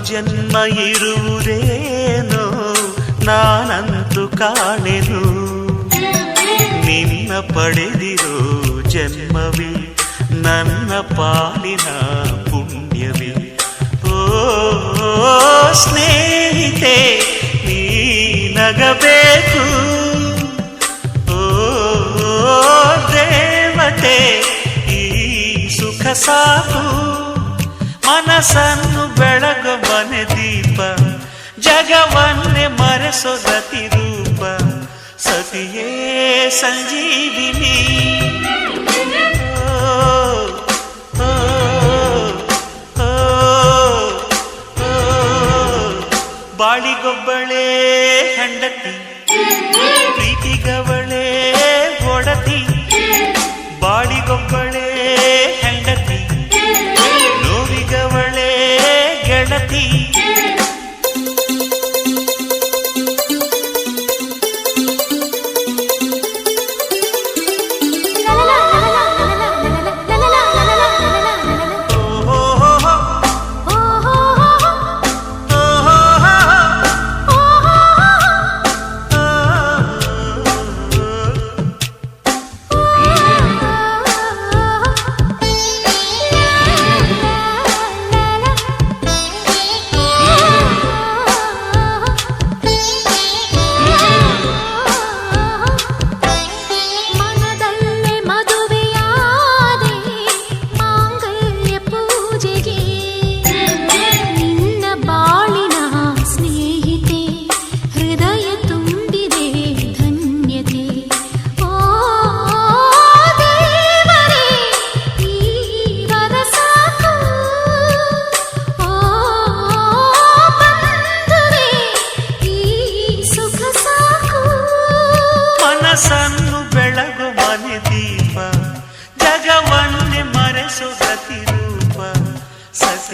ಜನ್ಮ ಇರುವುದೇನೋ ನಾನಂತೂ ಕಾಣೆನು ನಿನ್ನ ಪಡೆದಿರೋ ಜನ್ಮವೇ ನನ್ನ ಪಾಲಿನ ಪುಣ್ಯವೇ ಓ ಸ್ನೇಹಿತೆ ನೀ ನಗಬೇಕು ಓ ದೇವತೆ ಈ ಸುಖ ಸಾಕು ಮನಸ್ಸನ್ನು ಬೆಳಗು ಮನೆ ದೀಪ ಜಗವನ್ನೇ ಮರೆಸೋ ಗತಿರೂಪ ಸತಿಯೇ ಸಂಜೀವಿನಿ ಓ, ಓ, ಓ, ಬಾಳಿಗೊಬ್ಬಳೇ ಹೆಂಡತಿ ಪ್ರೀತಿಗವಳೇ ಒಡತಿ ಬಾಳಿಗೊಬ್ಬಳೇ ಹೆಂಡತಿ ನೋವಿಗವಳೇ ಗೆಳತಿ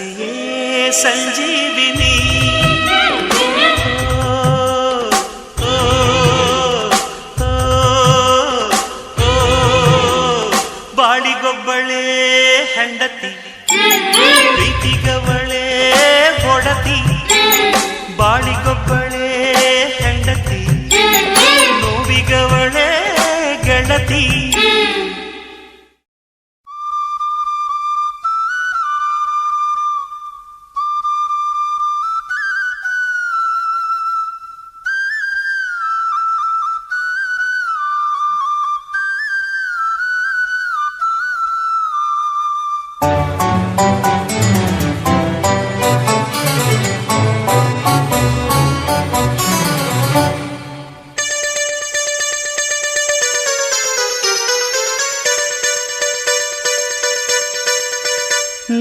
ಸರಸಿಯೇ ಸಂಜೀವಿನಿ ಓ, ಓ, ಓ, ಬಾಳಿಗೊಬ್ಬಳೇ ಹೆಂಡತಿ ಪ್ರೀತಿಗವಳೇ ಒಡತಿ ಬಾಳಿಗೊಬ್ಬಳೇ ಹೆಂಡತಿ ನೋವಿಗವಳೇ ಗೆಳತಿ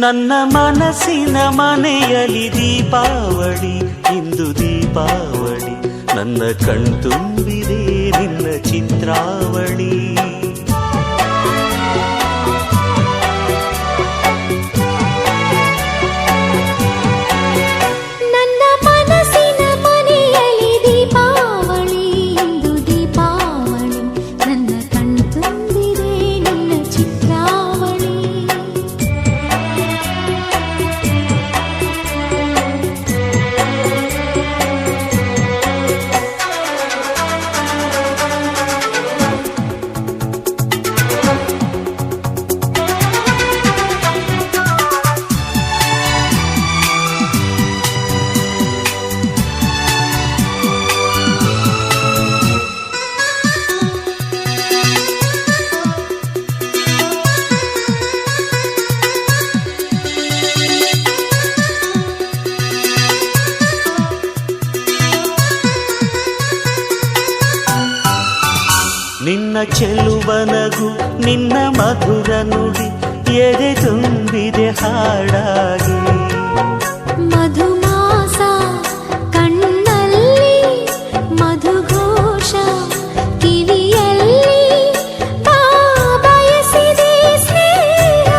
ನನ್ನ ಮನಸ್ಸಿನ ಮನೆಯಲ್ಲಿ ದೀಪಾವಳಿ ಇಂದು ದೀಪಾವಳಿ ನನ್ನ ಕಣ್ತುಂಬಿದೆ ನಿನ್ನ ಚಿತ್ರಾವಳಿ ನನ್ನ ಮನಸ್ಸಿನ ಮನೆಯಲ್ಲಿ ದೀಪಾವಳಿ ಇಂದು ದೀಪಾವಳಿ ನನ್ನ ಕಣ್ತುಂಬಿದೆ ನಿನ್ನ ಚಿತ್ರಾವಳಿ ನಿನ್ನ ಚೆಲುವನಗು ನಿನ್ನ ಮಧುರ ನುಡಿ ಎದೆ ತುಂಬಿದೆ ಹಾಡಾಗಿ ಮಧುಮಾಸ ಕಣ್ಣಲ್ಲಿ ಮಧುಘೋಷ ಕಿವಿಯಲ್ಲಿ ಬಯಸಿದೆ ಸ್ನೇಹ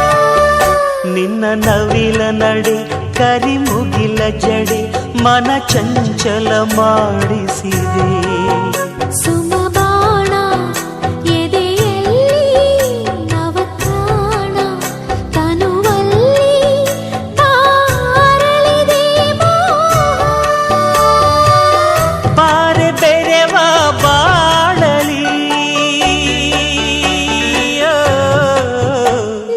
ನಿನ್ನ ನವಿಲ ನಡೆ ಕರಿಮುಗಿಲ ಜಡೆ ಮನ ಚಂಚಲ ಮಾಡಿಸಿದೆ ಸುಮಬಾಣ ಎದೆಯಲ್ಲಿ ನವಕಾಣ ತನುವಲ್ಲಿ ತಾರಳಿದೆ ಮೋಹ ಬಾರೆ ಬೆರೆವ ಬಾಳಲಿ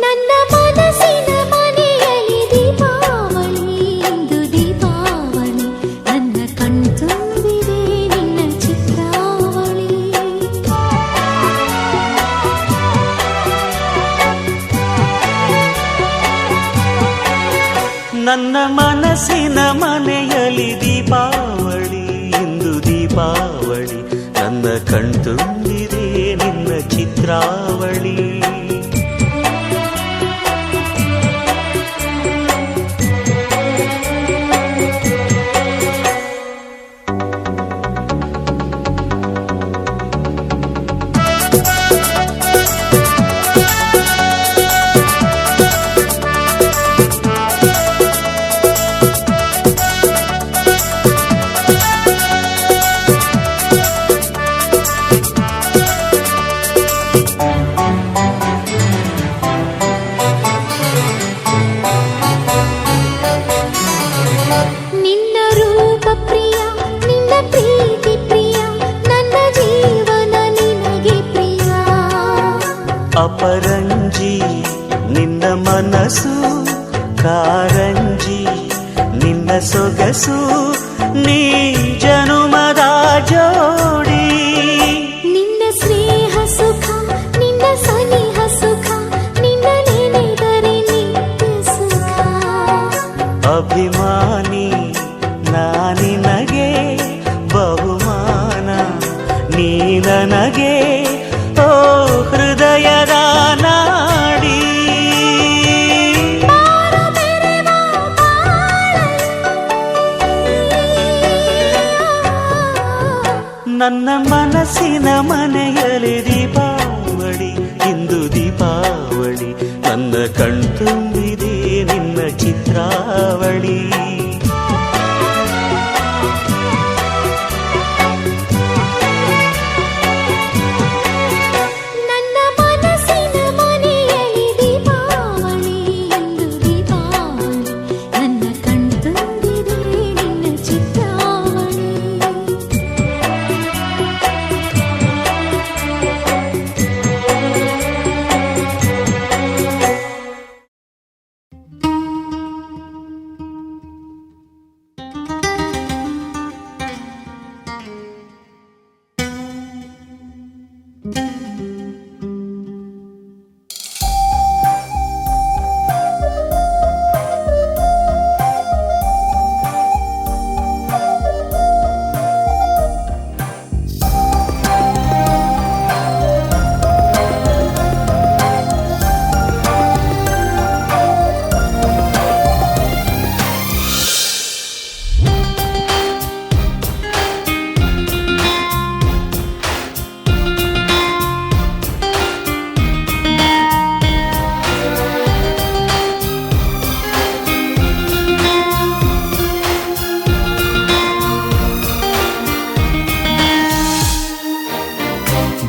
ನನ್ನ ಮನಸ್ಸಿನ ಮನೆಯಲ್ಲಿ ದೀಪಾವಳಿ ಇಂದು ದೀಪಾವಳಿ ನನ್ನ ಕಣ್ತುಂಬಿದೆ ನಿನ್ನ ಚಿತ್ರಾವಳಿ ನನ್ನ ಮನಸ್ಸಿನ ಮನೆಯಲ್ಲಿ ದೀಪಾವಳಿ ಇಂದು ದೀಪಾವಳಿ ನನ್ನ ಕಣ್ತುಂಬಿದೆ ನಿನ್ನ ಚಿತ್ರಾವಳಿ ನಿನ್ನ ರೂಪ ಪ್ರಿಯ ನಿನ್ನ ಪ್ರೀತಿ ಪ್ರಿಯ ನನ್ನ ಜೀವನ ನಿನಗೆ ಪ್ರಿಯ ಅಪರಂಜಿ ನಿನ್ನ ಮನಸ್ಸು ಕಾರಂಜಿ ನಿನ್ನ ಸೊಗಸು ನೀ ಜನುಮದ ಜೋಡಿ ನಿನ್ನ ಸ್ನೇಹ ಸುಖ ನಿನ್ನ ಸನಿಹ ಸುಖ ನಿನ್ನ ನೆನೆದರೆ ನಿತ್ಯ ಸುಖ ಅಭಿಮಾನಿ ನಾನಿನಗೆ ಬಹುಮಾನ ನೀ ನನಗೆ ಓ ಹೃದಯದ ನಾಡಿ ಬಾರು ಬೆರೆವ ನನ್ನ ಮನಸ್ಸಿನ ಮನೆಯಲ್ಲಿ ದೀಪಾವಳಿ ಇಂದು ದೀಪಾವಳಿ ನನ್ನ ಕಣ್ತುಂಬಿದೆ ನಿನ್ನ ಚಿತ್ರ ಚೈತ್ರಾವಳಿ. ನನ್ನ ಮನಸ್ಸಿನ ಮನೆಯಲ್ಲಿ ದೀಪಾವಳಿ ಎಂದು ದೀಪಾವಳಿ, ನನ್ನ ಕಣ್ತುಂಬಿದೆ ನಿನ್ನ ಚಿತ್ರಾವಳಿ.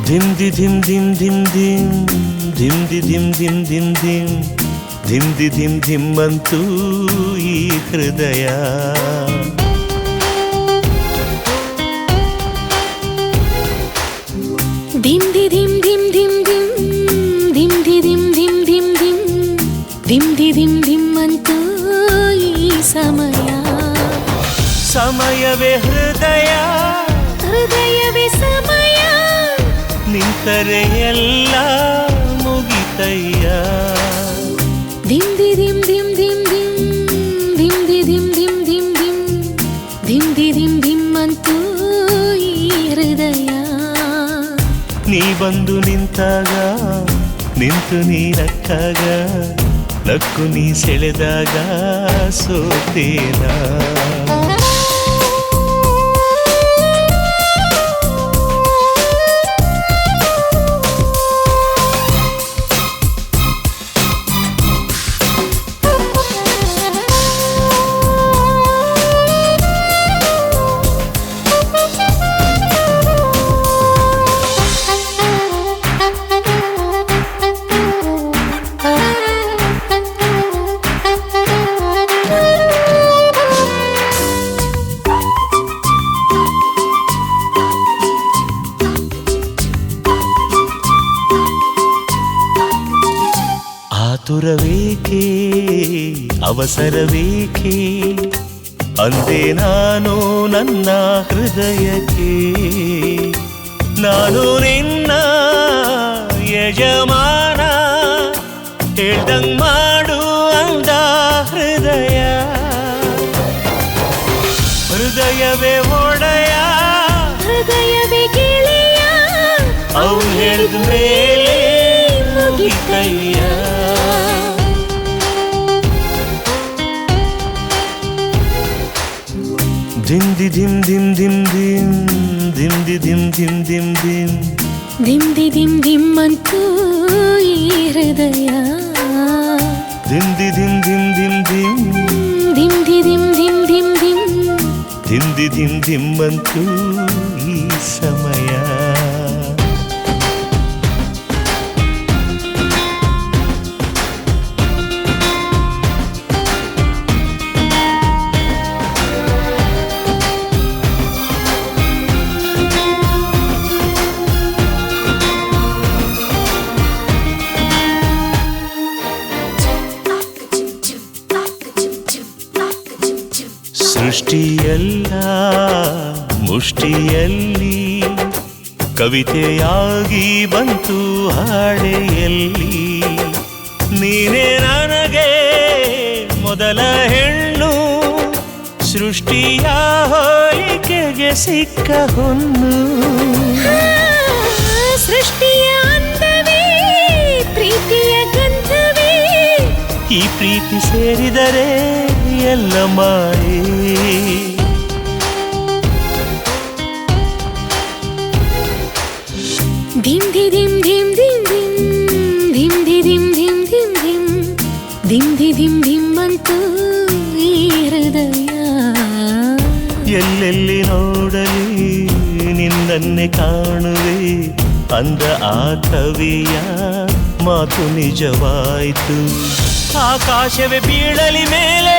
ಧಿಮ್ ದಿ ಧಿಮ್ ಧಿಮ್ ಧಿಮ್ ಧಿಮ್ ಧಿಮ್ ದಿ ಧಿಮ್ ಧಿಮ್ ಧಿಮ್ ಧಿಮ್ ಧಿಮ್ ದಿ ಧಿಮ್ ಧಿಮ್ ಅಂತೂ ಈ ಹೃದಯ. ಧಿಮ್ ದಿ ಧಿಮ್ ಧಿಮ್ ಧಿಮ್ ಧಿಮ್ ಧಿಮ್ ದಿ ಧಿಮ್ ಧಿಮ್ ಧಿಮ್ ಧಿಮ್ ಧಿಮ್ ದಿ ಧಿಮ್ ಧಿಮ್ ಅಂತೂ ಈ ಸಮಯ. ಸಮಯವೇ ಹೃದಯ, ಹೃದಯವೇ ಸಮಯ, ನಿಂತರೆ ಎಲ್ಲ ಮುಗಿತಯ್ಯ. ಧಿಮ್ ದಿ ಧಿಮ್ ಧಿಮ್ ಧಿಮ್ ಧಿಮ್ ಧಿಮ್ ದಿ ಧಿಮ್ ಧಿಮ್ ಧಿಮ್ ಧಿಮ್ ಧಿಮ್ ದಿ ಧಿಮ್ ಧಿಮ್ ಅಂತೂ ಈ ಹೃದಯ. ನೀ ಬಂದು ನಿಂತಾಗ, ನಿಂತು ನೀ ನಕ್ಕಾಗ, ನಕ್ಕು ನೀ ಸೆಳೆದಾಗ ಸೋತೇನಾ. ಆತುರವೇಕೆ, ಅವಸರವೇಕೆ ಅಂದೆ ನಾನು ನನ್ನ ಹೃದಯಕ್ಕೆ. ನಾನು ನಿನ್ನ ಯಜಮಾನ, ಹೇಳ್ದಂಗ್ ಮಾಡು ಅಂದ ಹೃದಯ. ಹೃದಯವೇ ಒಡೆಯ, ಹೃದಯವೇ ಗೆಳೆಯ, ಅವ್ನು ಹೇಳಿದ ಮೇಲೆ ಮುಗಿತಯ್ಯ. ಧಿಮ್ ದಿ ಧಿಮ್ ಧಿಮ್ ಧಿಮ್ ಧಿಮ್ ಧಿಮ್ ದಿ ಧಿಮ್ ಧಿಮ್ ಧಿಮ್ ಧಿಮ್ ಧಿಮ್ ದಿ ಧಿಮ್ ಧಿಮ್ ಅಂತೂ ಈ ಹೃದಯ. ಧಿಮ್ ದಿ ಧಿಮ್ ಧಿಮ್ ಧಿಮ್ ಧಿಮ್ ಧಿಮ್ ದಿ ಧಿಮ್ ಧಿಮ್ ಧಿಮ್ ಧಿಮ್ ಧಿಮ್ ದಿ ಧಿಮ್ ಧಿಮ್ ಅಂತೂ ಈ ಸಮಯ. ಸೃಷ್ಟಿಯೆಲ್ಲ ಮುಷ್ಟಿಯಲ್ಲಿ ಕವಿತೆಯಾಗಿ ಬಂತು ಹಾಡೆಯಲ್ಲಿ. ನೀನೇ ನನಗೆ ಮೊದಲ ಹೆಣ್ಣು, ಸೃಷ್ಟಿಯ ಹೋಲಿಕೆಗೆ ಸಿಕ್ಕ ಹೊನ್ನು. ಸೃಷ್ಟಿಯ ಅಂದವೇ ಪ್ರೀತಿಯ ಗಂಧವೇ, ಈ ಪ್ರೀತಿ ಸೇರಿದರೆ ಎಲ್ಲ ಮಾಯೆ. ಧಿಮ್ ದಿ ಧಿಮ್ ಧಿಮ್ ಧಿಮ್ ಧಿಮ್ ಧಿಮ್ ದಿ ಧಿಮ್ ಧಿಮ್ ಧಿಮ್ ಧಿಮ್ ಧಿಮ್ ದಿ ಧಿಮ್ ಧಿಮ್ ಅಂತೂ ಕಾಣುವೆ ಅಂದ ಆ ಕವಿಯ ಮಾತು ನಿಜವಾಯಿತು. ಆಕಾಶವೇ ಬೀಳಲಿ ಮೇಲೆ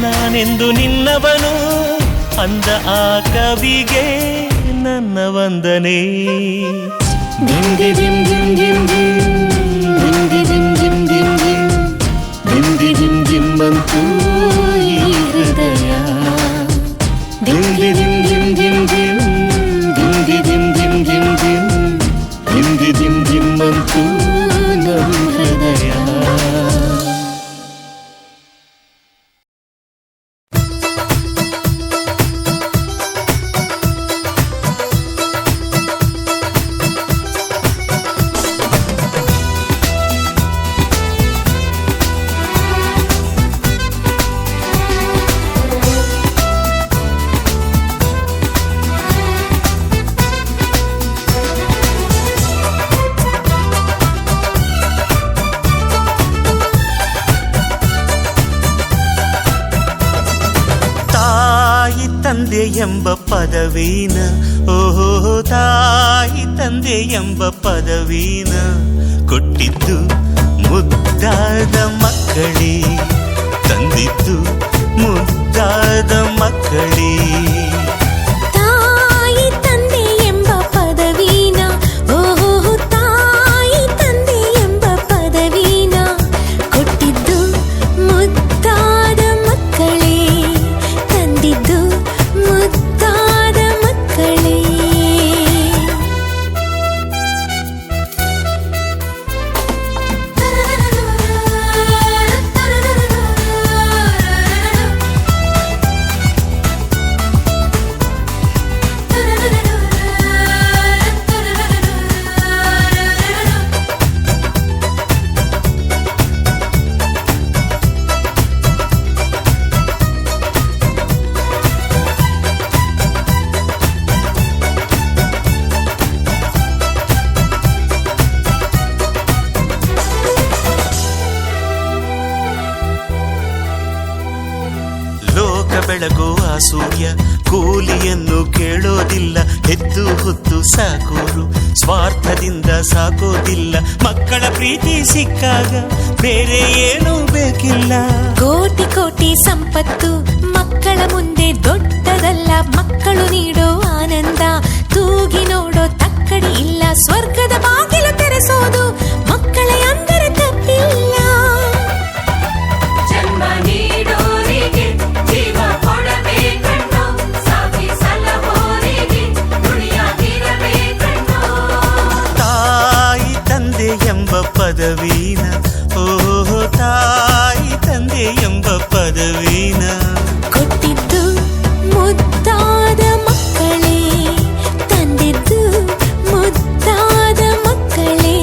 ನಾನೆಂದು ನಿನ್ನವನು ಅಂದ ಆ ಕವಿಗೆ ನನ್ನ ವಂದನೆ. ಧಿಮ್ ಧಿ ಧಿಮ್ ಧಿಮ್ ಧಿಮ್ ಧಿಮ್ ಧಿಮ್ ಧಿ ಧಿಮ್ ಧಿಮ್ ಧಿಮ್ ಧಿಮ್ ಧಿಮ್ ಧಿ ಧಿಮ್ ಧಿಮ್ ಅಂತೂ ಈ ಹೃದಯ. ಧಿಮ್ ಧಿ ಧಿಮ್ ಧಿಮ್ ಧಿಮ್ ಧಿಮ್ ಧಿಮ್ ಧಿ ಧಿಮ್ ಧಿಮ್ ಧಿಮ್ ಧಿಮ್ ಧಿಮ್ ಧಿ ಧಿಮ್ ಧಿಮ್ ಅಂತೂ ನಮ್ಮ ಹೃದಯ. ತಂದೆ ಎಂಬ ಪದವೀನ, ಓಹೋ ತಾಯಿ ತಂದೆ ಎಂಬ ಪದವೀನ ಕೊಟ್ಟಿದ್ದು ಮುದ್ದಾದ ಮಕ್ಕಳೇ, ತಂದಿದ್ದು ಮುದ್ದಾದ ಮಕ್ಕಳೇ. ತಾಯಿ ತಂದೆ ಎಂಬ ಪದವೀನ, ಓಹೋ ತಾಯಿ ತಂದೆ ಎಂಬ ಪದವೀನ ಕೊಟ್ಟಿದ್ದು ಮುದ್ದಾದ ಮಕ್ಕಳೇ, ತಂದಿದ್ದು ಮುದ್ದಾದ ಮಕ್ಕಳೇ. ಬೆಳಗೋ ಆ ಸೂರ್ಯ ಕೂಲಿಯನ್ನು ಕೇಳೋದಿಲ್ಲ, ಎದ್ದು ಹೊತ್ತು ಸಾಕೋರು ಸ್ವಾರ್ಥದಿಂದ ಸಾಕೋದಿಲ್ಲ. ಮಕ್ಕಳ ಪ್ರೀತಿ ಸಿಕ್ಕಾಗ ಬೇರೆ ಏನೂ ಬೇಕಿಲ್ಲ. ಕೋಟಿ ಕೋಟಿ ಸಂಪತ್ತು ಮಕ್ಕಳ ಮುಂದೆ ದೊಡ್ಡದಲ್ಲ, ಮಕ್ಕಳು ನೀಡೋ ಆನಂದ ತೂಗಿ ನೋಡೋ ತಕ್ಕಡಿ ಇಲ್ಲ. ಸ್ವರ್ಗದ ಬಾಗಿಲು ತೆರೆಸೋದು ಮಕ್ಕಳೇ ಅಂದರೆ ತಪ್ಪಿಲ್ಲ. ಜನ್ಮ ನೀಡೋರಿಗೆ ಜೀವ ಕೊಡಬೇಕಣ್ಣೋ, ಸಾಧಿಸಲವೋರಿಗೆ ದುಡಿಯಾಗಿರಬೇಕಣ್ಣೋ. ತಾಯಿ ತಂದೆ ಎಂಬ ಪದವೀನ, ಓಹೋ ತಾಯಿ ತಂದೆ ಎಂಬ ಪದವೀನ ಕೊಟ್ಟಿದ್ದು ಮುದ್ದಾದ ಮಕ್ಕಳೇ, ತಂದಿದ್ದು ಮುದ್ದಾದ ಮಕ್ಕಳೇ.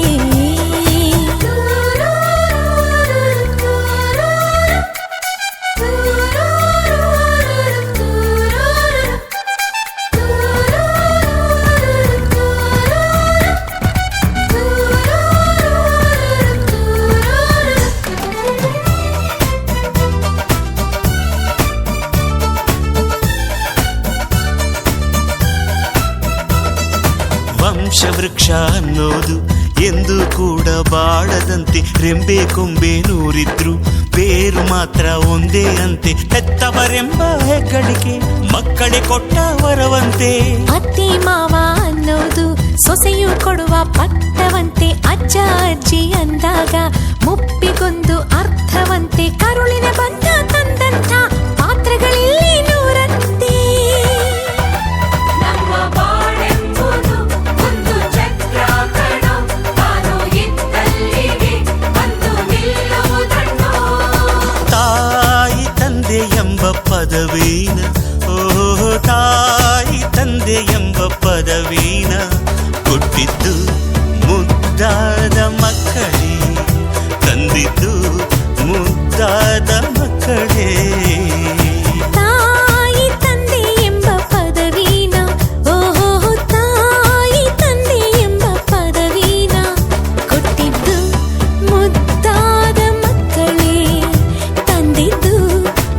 ವಂಶವೃಕ್ಷ ಅನ್ನೋದು ಎಂದು ಕೂಡ ಬಾಳದಂತೆ, ರೆಂಬೆ ಕೊಂಬೆ ನೂರಿದ್ರು ಬೇರು ಮಾತ್ರ ಒಂದೇ ಅಂತೆ. ಹೆತ್ತವರೆಂಬ ಹೆಗ್ಗಳಿಕೆ ಮಕ್ಕಳೇ ಕೊಟ್ಟ ವರವಂತೆ. ಅತ್ತೆ ಮಾವ ಅನ್ನೋದು ಸೊಸೆಯು ಕೊಡುವ ಪಟ್ಟವಂತೆ. ಅಜ್ಜ ಅಜ್ಜಿ ಅಂದಾಗ ಮುಪ್ಪಿಗೊಂದು ಅರ್ಥವಂತೆ. ಕರುಳಿನ ಬಂಧ ತಂದಂಥ ಪಾತ್ರಗಳಿಲ್ಲಿ ನೂರಂತೆ. ನಮ್ಮ ಬಾಳೆಂಬುದು ಒಂದು ಚಕ್ರ ಕಣೋ, ತಾನು ಇದ್ದಲ್ಲಿಗೆ ಬಂದು ನಿಲ್ಲುವುದಣ್ಣೋ. ತಾಯಿ ತಂದೆ ಎಂಬ ಪದವೀನ, ಓಹೋ ತಾಯಿ ತಂದೆ ಎಂಬ ಪದವೀನ ಕೊಟ್ಟಿದ್ದು ಮುದ್ದಾದ ಮಕ್ಕಳೇ, ತಂದಿದ್ದು ಮುದ್ದಾದ ಮಕ್ಕಳೇ. ತಾಯಿ ತಂದೆ ಎಂಬ ಪದವೀನ, ಓಹೋ ತಾಯಿ ತಂದೆ ಎಂಬ ಪದವೀನ ಕೊಟ್ಟಿದ್ದು ಮುದ್ದಾದ ಮಕ್ಕಳೇ, ತಂದಿದ್ದು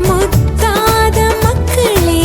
ಮುದ್ದಾದ ಮಕ್ಕಳೇ.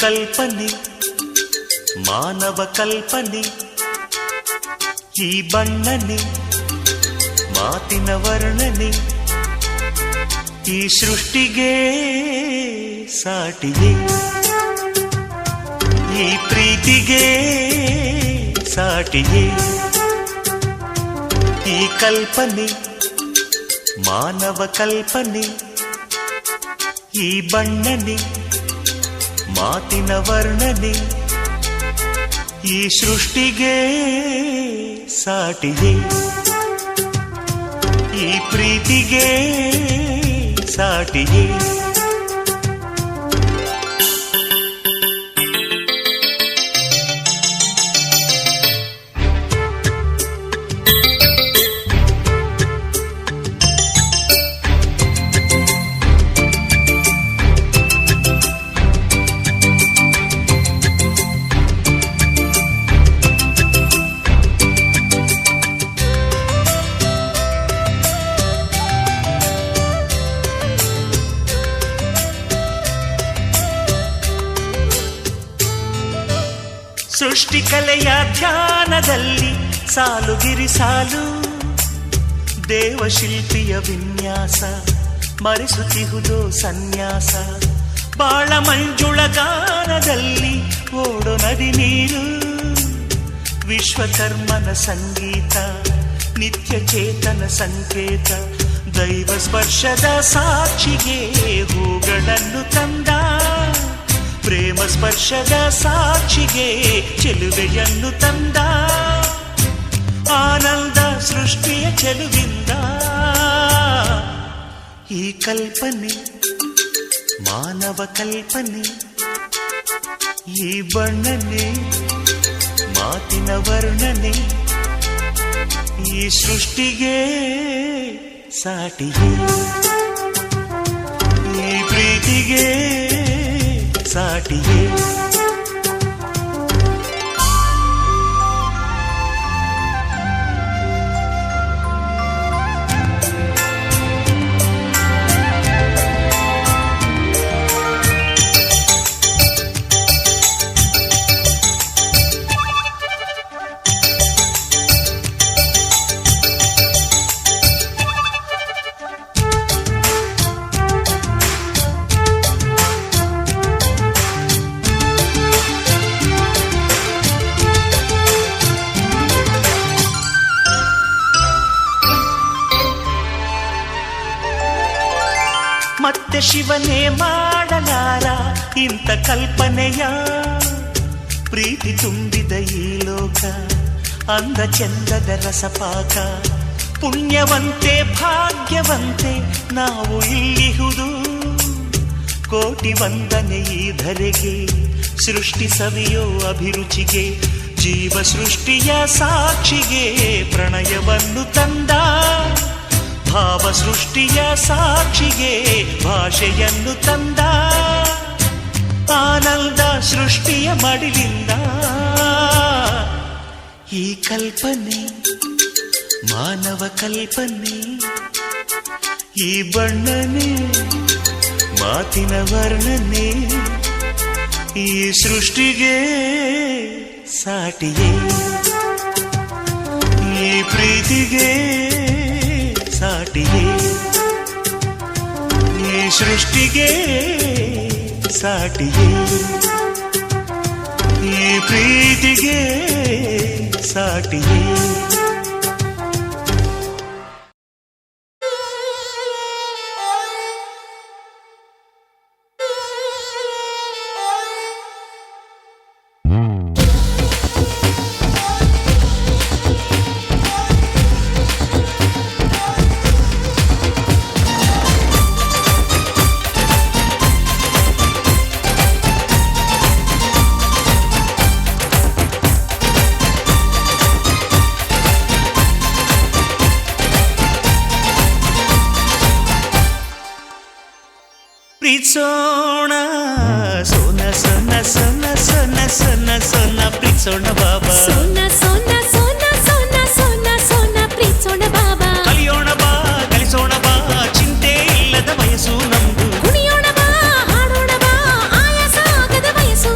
ಕಲ್ಪನೆ ಮಾನವ ಕಲ್ಪನೆ, ಈ ಬಣ್ಣನೆ ಮಾತಿನ ವರ್ಣನೆ, ಈ ಸೃಷ್ಟಿಗೆ ಸಾಟಿಗೆ, ಈ ಪ್ರೀತಿಗೆ ಸಾಟಿಗೆ. ಈ ಕಲ್ಪನೆ ಮಾನವ ಕಲ್ಪನೆ, ಈ ಬಣ್ಣನೆ ಮಾತಿನ ವರ್ಣನೆ, ಈ ಸೃಷ್ಟಿಗೆ ಸಾಟಿಗೆ, ಈ ಪ್ರೀತಿಗೆ ಸಾಟಿಗೆ. ಸೃಷ್ಟಿಕಲೆಯ ಧ್ಯಾನದಲ್ಲಿ ಸಾಲುಗಿರಿ ಸಾಲು, ದೇವಶಿಲ್ಪಿಯ ವಿನ್ಯಾಸ ಮರೆಸುತ್ತಿಹುದೋ ಸನ್ಯಾಸ. ಬಾಳ ಮಂಜುಳ ಗಾನದಲ್ಲಿ ಓಡೋ ನದಿ ನೀರು, ವಿಶ್ವಕರ್ಮನ ಸಂಗೀತ ನಿತ್ಯ ಚೇತನ ಸಂಕೇತ. ದೈವ ಸ್ಪರ್ಶದ ಸಾಕ್ಷಿಗೆ ಹೂಗಳನ್ನು ತಂದ, ಪ್ರೇಮ ಸ್ಪರ್ಶದ ಸಾಕ್ಷಿಗೆ ಚೆಲುವೆಯನ್ನು ತಂದ. ಆನಂದ ಸೃಷ್ಟಿಯ ಚೆಲುವಿಂದ ಈ ಕಲ್ಪನೆ ಮಾನವ ಕಲ್ಪನೆ, ಈ ಬಣ್ಣನೆ ಮಾತಿನ ವರ್ಣನೆ, ಈ ಸೃಷ್ಟಿಗೆ ಸಾಟಿಗೆ, ಈ ಪ್ರೀತಿಗೆ ಸಾಟಿಗೆ. ಮತ್ತೆ ಶಿವನೇ ಮಾಡಲಾರ ಇಂಥ ಕಲ್ಪನೆಯ, ಪ್ರೀತಿ ತುಂಬಿದ ಈ ಲೋಕ ಅಂದ ಚಂದದ ರಸಪಾಕ. ಪುಣ್ಯವಂತೆ ಭಾಗ್ಯವಂತೆ ನಾವು ಇಲ್ಲಿಹುದು, ಕೋಟಿ ವಂದನೆ ಈ ಧರೆಗೆ ಸೃಷ್ಟಿ ಸವಿಯೋ ಅಭಿರುಚಿಗೆ. ಜೀವ ಸೃಷ್ಟಿಯ ಸಾಕ್ಷಿಗೆ ಪ್ರಣಯವನ್ನು ತಂದ, ಭಾವ ಸೃಷ್ಟಿಯ ಸಾಕ್ಷಿಗೆ ಭಾಷೆಯನ್ನು ತಂದ. ಆನಂದ ಸೃಷ್ಟಿಯ ಮಡಿಲಿಂದ ಈ ಕಲ್ಪನೆ ಮಾನವ ಕಲ್ಪನೆ, ಈ ಬಣ್ಣನೆ ಮಾತಿನ ವರ್ಣನೆ, ಈ ಸೃಷ್ಟಿಗೆ ಸಾಟಿಗೆ, ಈ ಪ್ರೀತಿಗೆ ಸಾಟಿಗೆ, ಈ ಸೃಷ್ಟಿಗೆ ಸಾಟಿಗೆ, ಈ ಪ್ರೀತಿಗೆ ಸಾಟಿಗೆ. ಪ್ರೀತ್ಸೋಣ ಸೋನ ಸೋನ ಸೋನ ಸೋನ ಸೋನ ಸೋನ ಪ್ರೀತ್ಸೋಣ ಬಾಬಾ, ಸೋನ ಸೋನ ಸೋನ ಸೋನ ಸೋನ ಸೋನ ಪ್ರೀತ್ಸೋಣ ಬಾಬಾ. ಕಲಿಯೋಣ ಬಾ ಕಲಿಸೋಣ ಬಾ, ಚಿಂತೆ ಇಲ್ಲದ ವಯಸ್ಸು ನಮ್ದು. ಕುಣಿಯೋಣ ಬಾ ಹಾಡೋಣ ಬಾ, ಆಯಾಸ ಆಗದ ವಯಸ್ಸು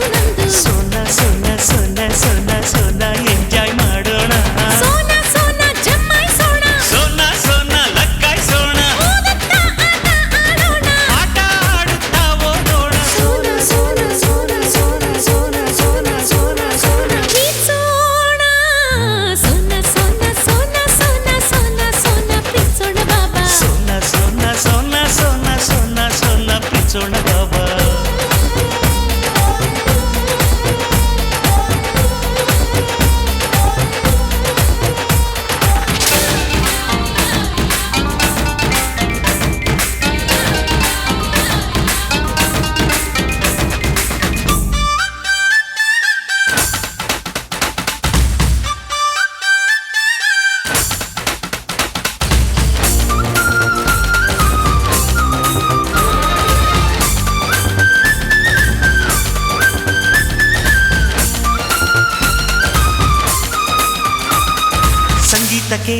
ಮುತ್ತಕ್ಕೆ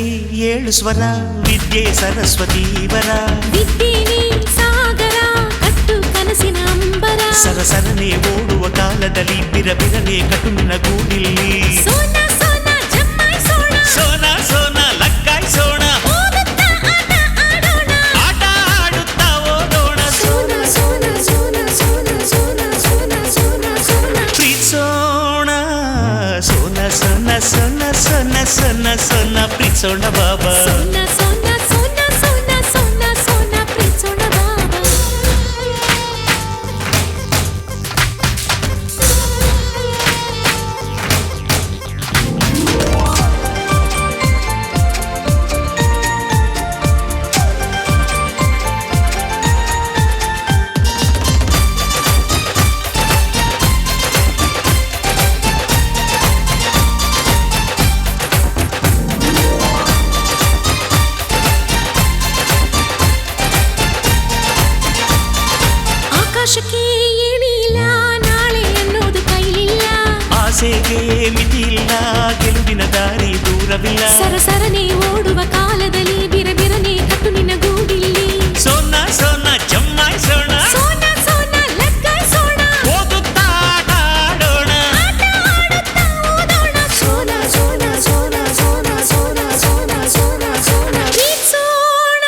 7 ಸ್ವರ ವಿದ್ಯೆ ಸರಸ್ವತಿ ವರ ವಿದ್ಯೆನೇ ಸಾಗರ ಕಟ್ಟು ಕನಸಿನ ಅಂಬರ ಸರಸರನೆ ಓಡುವ ಕಾಲದಲ್ಲಿ ಬಿರಬಿರನೆ ಕಟುಮಿನ ಗೂಡಿಲ್ಲಿ ಸೋನ ಸೋನ ಜಮಾಯಿಸೋಣ ಸೋನ ಸೋನ ಲಗ್ಗಾಯಿಸೋಣ ಓದುತ್ತಾ ಆಟ ಆಡೋಣ ಆಟ ಆಡುತ್ತಾ ಓದೋಣ ಸೋನ ಸೋನ ಸೋನ ಸೋನ ಸೋನ ಸೋನ ಸೋನ ಸೋನ ಪ್ರೀತ್ಸೋಣ ಸೋನ ಸೋನ ಸೋನ ಸೋನ ಸೋನ ಸೋನ ಪ್ರೀತ್ಸೋಣ ಬಾಬಾ ಸೋನ ಸೋನ ಸೋನ ಸೋನ ಸೋನ ಸೋನ ಪ್ರೀತ್ಸೋಣ ಬಾಬಾ ಆಕಾಶಕ್ಕೆ ಏನಿಲ್ಲ ನಾಳೆ ಅನ್ನೋದು ಕೈಲಿಲ್ಲ ಆಸೆಗೆ ಮಿತಿಯಿಲ್ಲ ಗೆಲುವಿನ ದಾರಿ ದೂರವಿಲ್ಲ ಸರಸರನೆ ಓಡುವ ಕಾಲದಲ್ಲಿ ಬಿರಬಿರನೆ ಕಟ್ಟು ನಿನ್ನ ಗೂಡಿಲ್ಲಿ ಸೋನ ಸೋನ ಜಮಾಯಿಸೋಣ ಸೋನ ಸೋನ ಲಗ್ಗಾಯಿಸೋಣ ಓದುತ್ತಾ ಆಟ ಆಡೋಣ ಆಟ ಆಡುತ್ತಾ ಓದೋಣ ಸೋನ ಸೋನ ಸೋನ ಸೋನ ಸೋನ ಸೋನ ಸೋನ ಸೋನ ಪ್ರೀತ್ಸೋಣ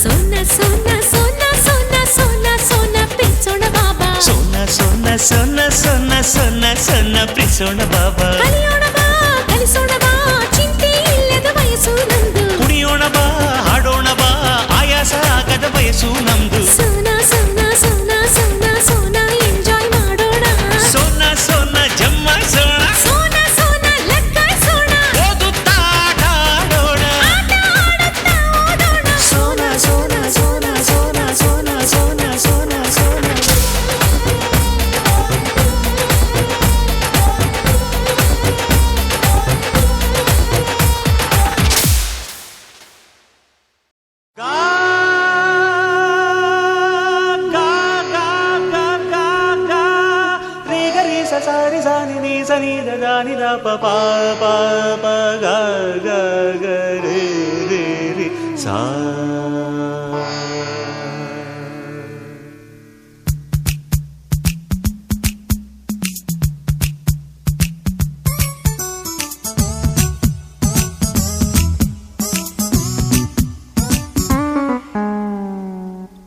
ಸೋನ ಸೋನ ಸೋನ ಸೋನ ಸೋನ ಸೋನ ಪ್ರೀತ್ಸೋಣ ಬಾಬಾ ಸೋನ ಸೋನ ಸೋನ ಸೋನ ಸೋನ ಸೋನ ಪ್ರೀತ್ಸೋಣ ಬಾಬಾ ಕಲಿಯೋಣ ಬಾ ಕಲಿಸೋಣ ಬಾ ಚಿಂತೆ ಇಲ್ಲದ ವಯಸ್ಸು ನಂದು ಕುಣಿಯೋಣ ಬಾ ಹಾಡೋಣ ಬಾ ಆಯಾಸ ಆಗದ ವಯಸ್ಸು ನಮ್ದು ಸೋನ ಸೋನ ಸೋನ ಸೋನ ಸೋನ ಎಂಜಾಯ್ ಮಾಡೋಣ ಸೋನ ಸೋನ ಜಮಾಯಿಸೋಣ ಸೋನ ಸೋನ ಲಗ್ಗಾಯಿಸೋಣ ಓದುತ್ತಾ ಆಟ ಆಡೋಣ ಆಟ ಆಡುತ್ತಾ ಓದೋಣ ಸೋನ ಸೋನ ಸೋನ ಸೋನ ಸೋನ ಸೋನ ಸೋನ ಸೋನ ಗಾ ಗಾ ಗಾ ಗಾ ಗಾ ಗಾ ರೇ ಗ ರೇ ಸ ಸ ರೆ ಸ ನಿ ನಿ ಸ ನಿ ದ ದ ನಿ ದ ಪ ಪ ಪ ಪ ಗ ಗ ಗ ರೇ ರೇ ರೇ ಸಾ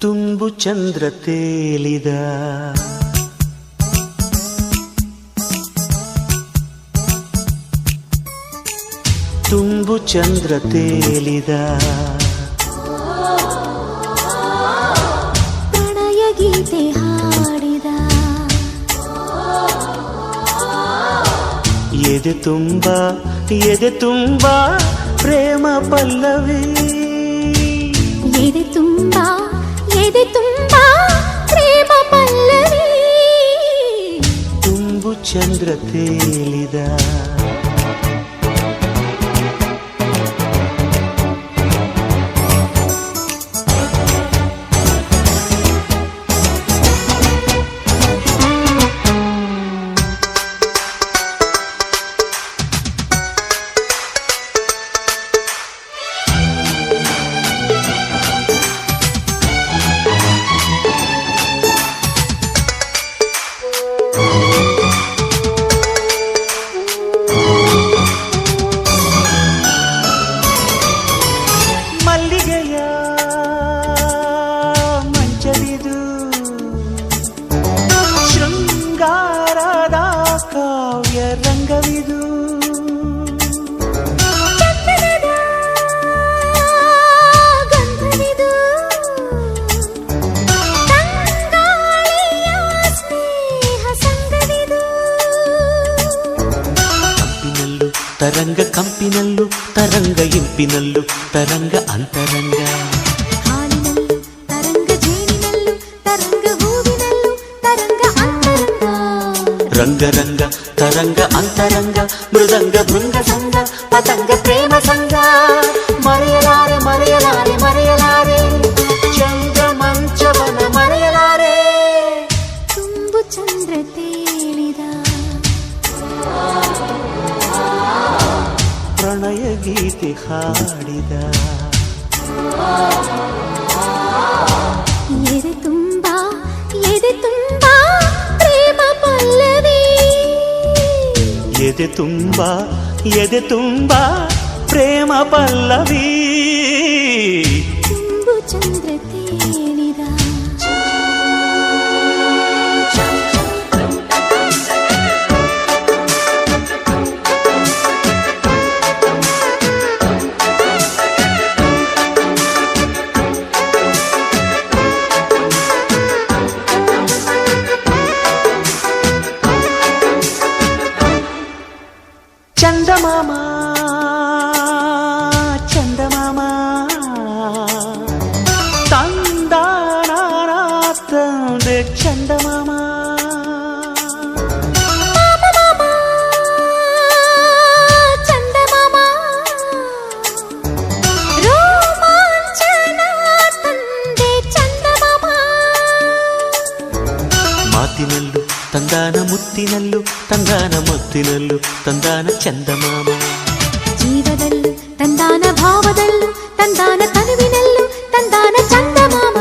ತುಂಬು ಚಂದ್ರ ತೇಲಿದ ತುಂಬು ಚಂದ್ರ ತೇಲಿದ ಪ್ರಣಯ ಗೀತೆ ಹಾಡಿದ ಎದೆ ತುಂಬ ಪ್ರೇಮ ಪಲ್ಲವಿ ಎದೆ ತುಂಬಾ ಪ್ರೇಮ ಪಲ್ಲವಿ ತುಂಬು ಚಂದ್ರ ತೇಲಿದ ಮಲ್ಲಿಗೆಯ ಮಂಚವಿದು ಶೃಂಗಾರದ ಕಾವ್ಯ ರಂಗವಿದು ಚಂದನದ ಗಂಧವಿದು ತಂಗಾಳಿಯ ಸ್ನೇಹ ಸಂಗವಿದು ಕಂಪಿನಲ್ಲೂ ತರಂಗ ಇಂಪಿನಲ್ಲೂ ತರಂಗ ಅಂತರಂಗ ಹಾಲಿನಲ್ಲೂ ತರಂಗ ಜೇನಿನಲ್ಲೂ ತರಂಗ ಹೂವಿನಲ್ಲೂ ತರಂಗ ಅಂತರಂಗ ರಂಗ ರಂಗ ತರಂಗ ಅಂತರಂಗ ಮೃದಂಗ ಭೃಂಗ ಸಂಗ ಪತಂಗ ಪ್ರೇಮ ಸಂಗ ಮರೆಯಲಾರೆ ಮರೆಯಲಾರೆ ಮರೆಯಲಾರೆ ಚಂದ್ರ ಮಂಚವನ ಮರೆಯಲಾರೆ ತುಂಬು ಚಂದ್ರ ತೇಲಿದ ಪ್ರಣಯ ಗೀತೆ ಹಾಡಿದ. ಎದೆ ತುಂಬಾ ಪ್ರೇಮ ಪಲ್ಲವಿ, ಎದೆ ತುಂಬಾ ಪ್ರೇಮ ಪಲ್ಲವಿ, ತುಂಬು ಚಂದ್ರ ತೇಲಿದ. ಚಂದಮಾಮ ತಂದಾನ ತಂದೆ ಚಂದಮಾಮ, ಚಂದಮಾಮ ರೋಮಾಂಚನ ತಂದೆ ಚಂದಮಾಮ. ಮಾತಿನಲ್ಲೂ ತಂದಾನ ಮುತ್ತಿನಲ್ಲೂ ತಂದಾನ ಮುತ್ತಿನಲ್ಲೂ ತಂದಾನ ಚಂದಮಾಮ, ಜೀವದಲ್ಲೂ ತಂದಾನ ಭಾವದಲ್ಲೂ ತಂದಾನ ತನುವಿನಲ್ಲೂ ತಂದಾನ ಚಂದಮಾಮ.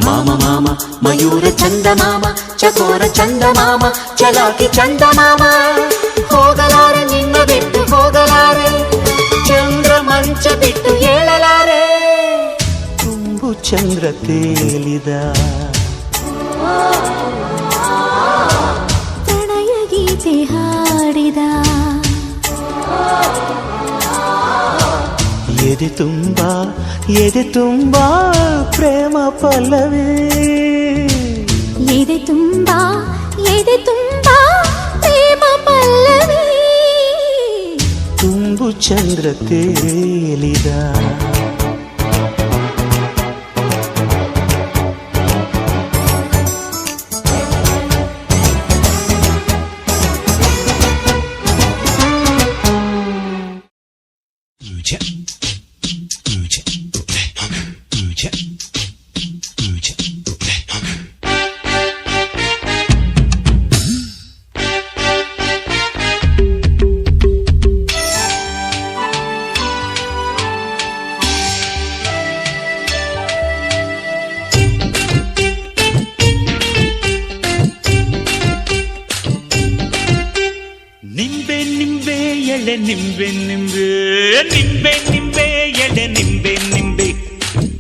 ಮಾಮ ಮಾಮ ಮಯೂರ ಚಂದಮಾಮ, ಚಕೋರ ಚಂದಮಾಮ, ಚಲಾಕಿ ಚಂದಮಾಮ. ಹೋಗಲಾರೆ ನಿನ್ನ ಬಿಟ್ಟು ಹೋಗಲಾರೆ, ಚಂದ್ರ ಮಂಚ ಬಿಟ್ಟು ಹೇಳಲಾರೆ, ತುಂಬು ಚಂದ್ರ ತೇಲಿದ. ಪ್ರಣಯ ಗೀತೆ ಹಾಡಿದ. ಎದೆ ತುಂಬಾ ಪ್ರೇಮ ಪಲ್ಲವಿ, ಎದೆ ತುಂಬಾ ಪ್ರೇಮ ಪಲ್ಲವಿ, ತುಂಬು ಚಂದ್ರ ತೇಲಿದ. ನಿಂಬೆ ನಿಂಬೆ ಎಳೆ ನಿಂಬೆ ನಿಂಬೆ ನಿಂಬೆ ನಿಂಬೆ ಎಳೆ ನಿಂಬೆ ನಿಂಬೆ,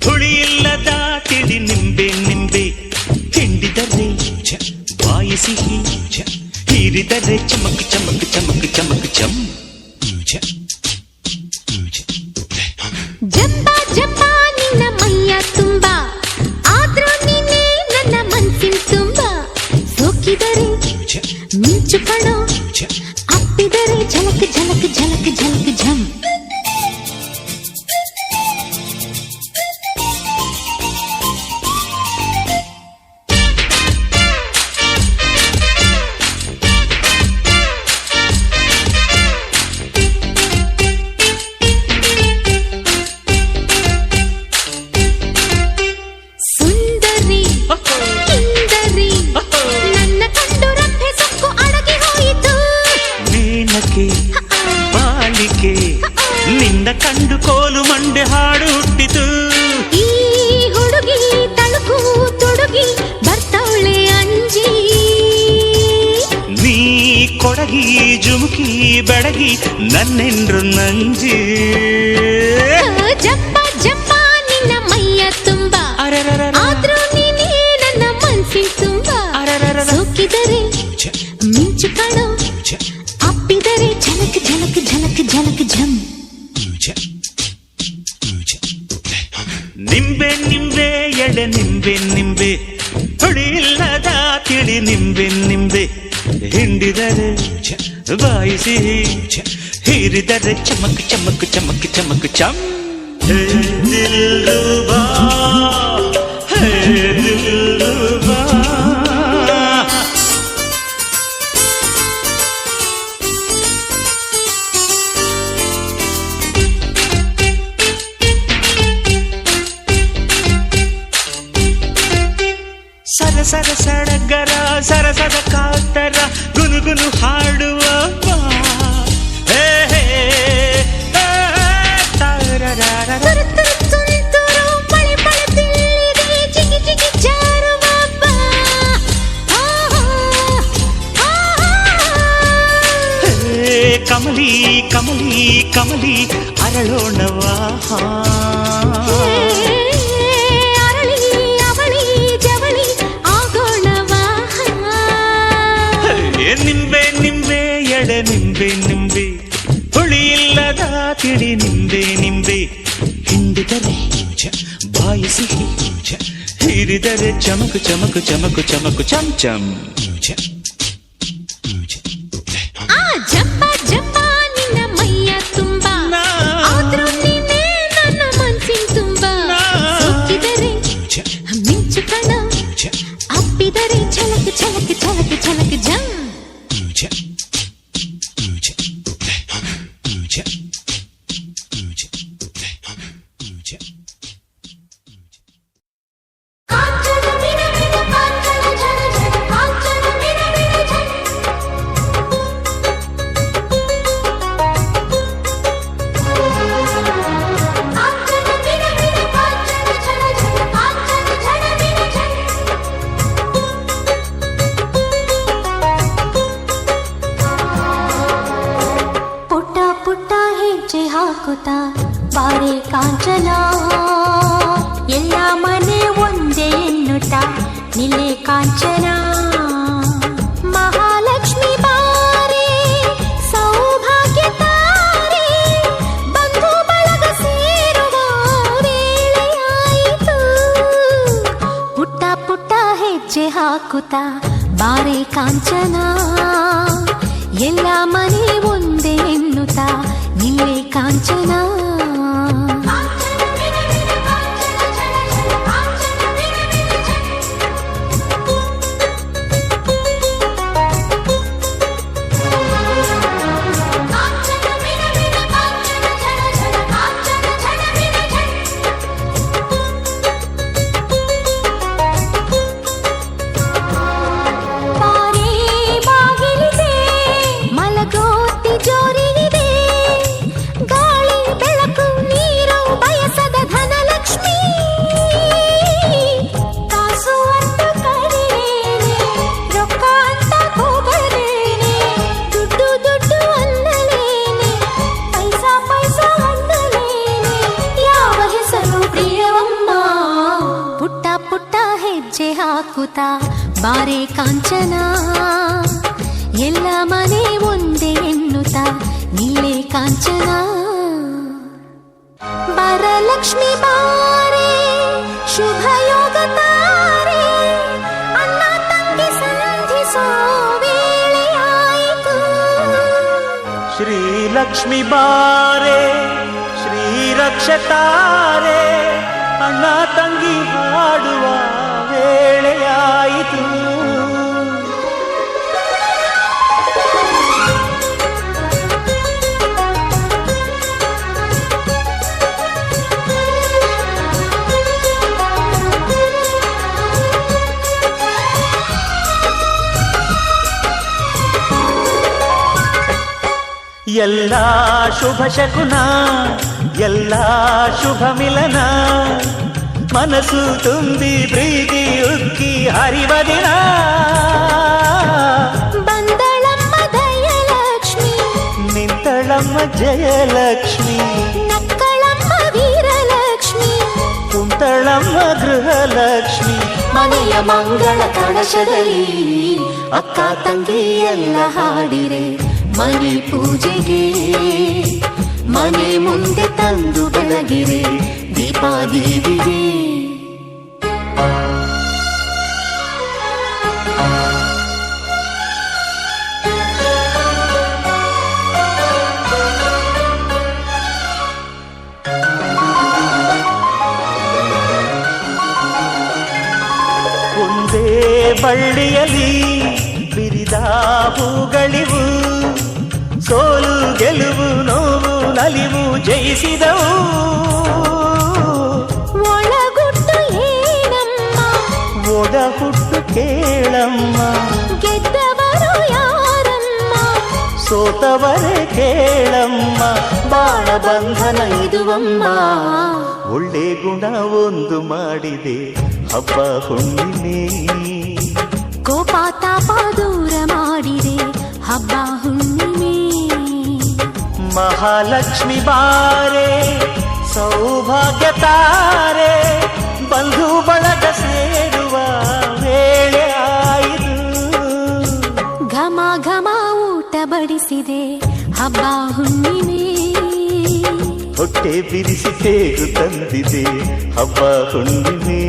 ಹುಳಿ ಇಲ್ಲದ ತಿಳಿ ನಿಂಬೆ ನಿಂಬೆ, ಹಿಂಡಿದರೆ ಬಾಯಿ ಸಿಹಿ, ಹೀರಿದರೆ ಚಮಕ್ ಚಮಕ್ ಚಮಕ್ ಚಮಕ್ ಚಮ್. ಜಂಬ ಜಂಬ ನಿನ್ನ ಮೈಯ ತುಂಬ, ಆದ್ರೂ ನೀನೇ ನನ್ನ ಮನ್ಸಿನ ತುಂಬ. ಸೋಕಿದರೆ ಮಿಂಚು ಕಣೋ, ಅಪ್ಪಿದರೆ ಝಲಕ್ ಝಲಕ್ ಝಲಕ್ ಝಲಕ್ ಝಮ್. ಸುಂದರಿ ಕಿಂದರಿ ನನ್ನ ಕಂಡು ರಂಭೆ ಸೊಕ್ಕು ಅಡಗಿ ಹೋಯಿತು. ಮೇನಕೆ ಬಾಲಿಕೆ ನಿನ್ನ ಕಂಡು ಕೋಲು ಮಂಡೆ ಹಾಡು ಹುಟ್ಟಿತು. ಈ ಹುಡುಗಿ ತಳುಕು ತುಡುಗಿ ಬರ್ತಾವಳೆ ಅಂಜಿ, ನೀ ಕೊಡಗಿ ಜುಮುಕಿ ಬೆಡಗಿ ನನ್ನೆಂಡ್ರು ನಂಜಿ. ಜಂಬ ಜಂಬ ನಿನ್ನ ಮೈಯ ತುಂಬ, ಆದ್ರೂ ನೀನೇ ನನ್ನ ಮನ್ಸಿನ ತುಂಬ. ಸೋಕಿದರೆ ಮಿಂಚು ಕಾಣೋ, ಅಪ್ಪಿದರೆ ಝಲಕ್ ಝಲಕ್ ಝಲಕ್ ಝಲಕ್ ಝಮ್. ನಿಂಬೆ ನಿಂಬೆ ಎಳೆ ನಿಂಬೆ ನಿಂಬೆ, ಹುಳಿ ಇಲ್ಲದ ತಿಳಿ ನಿಂಬೆ ನಿಂಬೆ, ಹಿಂಡಿದರೆ ಬಾಯಿ ಸಿಹಿ, ಹೀರಿದರೆ ಚಮಕ್ ಚಮಕ್ ಚಮಕ್ ಚಮಕ್ ಚಮ್. ಹೇ ದಿಲ್ರುಬಾ, ಹೇ ದಿಲ್ರುಬಾ. ಸರಸರ ಸಡಗರ ಸರಸದ ಕಾತರ ಗುನುಗುನು ಹಾಡುವ ಬಾ. ಹೇ ಹೇ ಹೇ ಕಮಲಿ ಕಮಲಿ ಅರಳೋಣವಾ ಅರಳಿ ಅವಳಿ ಜವಳಿ ಆಗೋಣವಾ ನಿಂಬೆ ನಿಂಬೆ ಎಡೆ ನಿಂಬೆ ನಿಂಬೆ ಹುಳಿ ಇಲ್ಲದ ತಿಳಿ ನಿಂಬೆ ನಿಂಬೆ ಹಿಂಡಿದರೆ ಬಾಯಿ ಸಿಹಿ ಹಿರಿದರೆ ಚಮಕು ಚಮಕು ಚಮಕು ಚಮಕು ಚಮ್ ಚಮ್ ಆ ಜಂಪ ಜಂಪ ನಿನ್ನ ಮೈಯ ತುಂಬ ಆದ್ರೂ ನೀನೇ ನನ್ನ ಮನ್ಸಿನ ತುಂಬ ಸೋಕಿದರೆ ಮಿಂಚು ಕಣ ಅಪ್ಪಿದರೆ ಛಲಕ್ ಛಲಕ್ ಛಲಕ್ ಛಲಕ್ ಜಂ ಕಾಂಚನ ಮಿನ ಮಿನ ಕಾಂಚನ ಝಣ ಝಣ ಕಾಂಚನ ಮಿನ ಮಿನ ಝಣ ಕಾಂಚನ ಮಿನ ಮಿನ ಕಾಂಚನ ಝಣ ಝಣ ಕಾಂಚನ ಝಣ ಮಿನ ಝಣ ಪುಟ್ಟ ಪುಟ್ಟ ಹೆಜ್ಜೆ ಹಾಕುತ್ತಾ ಬಾರೆ ಕಾಂಚನ ಎಲ್ಲ ಮನೆ ಒಂದೇ ಎನ್ನುತ್ತ ನಿಲೆ ಕಾಂಚನ ಮಹಾಲಕ್ಷ್ಮಿ ಬಾರೆ ಸೌಭಾಗ್ಯ ತಾರೆ ಬಂಧು ಬಳಗ ಸೇರುವ ವೇಳೆಯಾಯಿತು ಪುಟ್ಟ ಪುಟ್ಟ ಹೆಜ್ಜೆ ಹಾಕುತ್ತಾ ಬಾರೆ ಕಾಂಚನ ಎಲ್ಲ ಮನೆ ಒಂದೇ ಎನ್ನುತ್ತ ನಿಲ್ಲೆ ಕಾಂಚನ ಕಾಂಚನ ಮಿನ ಮಿನ ಕಾಂಚನ ಝಣ ಝಣ ಕಾಂಚನ ಮಿನ ಮಿನ ಝಣ ಕಾಂಚನ ಮಿನ ಮಿನ ಕಾಂಚನ ಝಣ ಝಣ ಕಾಂಚನ ಝಣ ಮಿನ ಝಣ ಬಾರೆ ಬಾಗಿಲಿದೆ ಮಲಗೋತಿ ಜೋರಿಗಿದೆ ಗಾಳಿ ಬೆಳಕು ನೀರು ಬಯಸದ ಧನಲಕ್ಷ್ಮಿ ಕಾಸು ಅಂತ ಕರೆಯೇನೆ ರೊಕ್ಕ ಅಂತ ಕೂಗಲೇನೆ ದುಡ್ಡು ದುಡ್ಡು ಅನ್ನಲೇನೆ ಪೈಸಾ ಪೈಸಾ ಅನ್ನಲೇನೆ ಯಾವ ಹೆಸರು ಪ್ರಿಯವಮ್ಮ ಪುಟ್ಟ ಪುಟ್ಟ ಹೆಜ್ಜೆ ಹಾಕುತ್ತಾ ಬಾರೆ ಕಾಂಚನ ಎಲ್ಲ ಮನೆ ಒಂದೇ ಎನ್ನುತ್ತಾ ನಿಲ್ಲೆ ಕಾಂಚನ ಬರಲಕ್ಷ್ಮಿ ಬಾರೆ ಶುಭ ಯೋಗ ತಾರೆ ಅಣ್ಣ ತಂಗಿ ಸಂಧಿಸೋ ವೇಳೆಯಾಯಿತು ಶ್ರೀಲಕ್ಷ್ಮಿ ಬಾರೆ ಶ್ರೀರಕ್ಷತಾರೆ ಅಣ್ಣ ತಂಗಿ ಹಾಡುವ ವೇಳೆಯಾಯಿತು ಎಲ್ಲ ಶುಭ ಶಕುನ ಎಲ್ಲ ಶುಭ ಮಿಲನ ಮನಸ್ಸು ತುಂಬಿ ಪ್ರೀತಿ ಉಕ್ಕಿ ಹರಿವ ದಿನ ಬಂದಳಮ್ಮ ದಯಲಕ್ಷ್ಮಿ ನಿಂತಳಮ್ಮ ಜಯಲಕ್ಷ್ಮಿ ನಕ್ಕಳಮ್ಮ ವೀರಲಕ್ಷ್ಮಿ ಕುಂತಳಮ್ಮ ಗೃಹಲಕ್ಷ್ಮಿ ಮನೆಯ ಮಂಗಳ ಕಳಶದಲ್ಲಿ ಅಕ್ಕ ತಂಗಿ ಎಲ್ಲ ಹಾಡಿರೆ ಮನೆ ಪೂಜೆಗೆ ಮನೆ ಮುಂದೆ ತಂದು ಬೆಳಗಿರೆ ದೀಪಾದೇವಿಗೆ ಒಂದೇ ಬಳ್ಳಿಯಲ್ಲಿ ಬಿರಿದ ಹೂಗಳಿವು ಸೋಲು ಗೆಲುವು ನೋವು ನಲಿವು ಜಯಿಸಿದವು ಒಳಗುಟ್ಟು ಏನಮ್ಮ ಒಡ ಹುಟ್ಟು ಕೇಳಮ್ಮ ಗೆದ್ದವರು ಯಾರಮ್ಮ ಸೋತವರೇ ಕೇಳಮ್ಮ ಬಾಳ ಬಂಧನ ಇದುವಮ್ಮ ಒಳ್ಳೆ ಗುಣ ಒಂದು ಮಾಡಿದೆ ಹಬ್ಬ ಹುಣ್ಣಿಮೆ ಕೋಪ ತಾಪ ದೂರ ಮಾಡಿದೆ ಹಬ್ಬ ಹುಣ್ಣಿಮೆ ಮಹಾಲಕ್ಷ್ಮಿ ಬಾರೆ ಸೌಭಾಗ್ಯ ತಾರೆ ಬಂಧು ಬಳಗ ಸೇರುವ ವೇಳೆ ಆಯಿತು. ಘಮ ಘಮ ಊಟ ಬಡಿಸಿದೆ ಹಬ್ಬ ಹುಣ್ಣಿಮೆ, ಹೊಟ್ಟೆ ಬಿರಿಸಿ ತೇರು ತಂದಿದೆ ಹಬ್ಬ ಹುಣ್ಣಿಮೆ.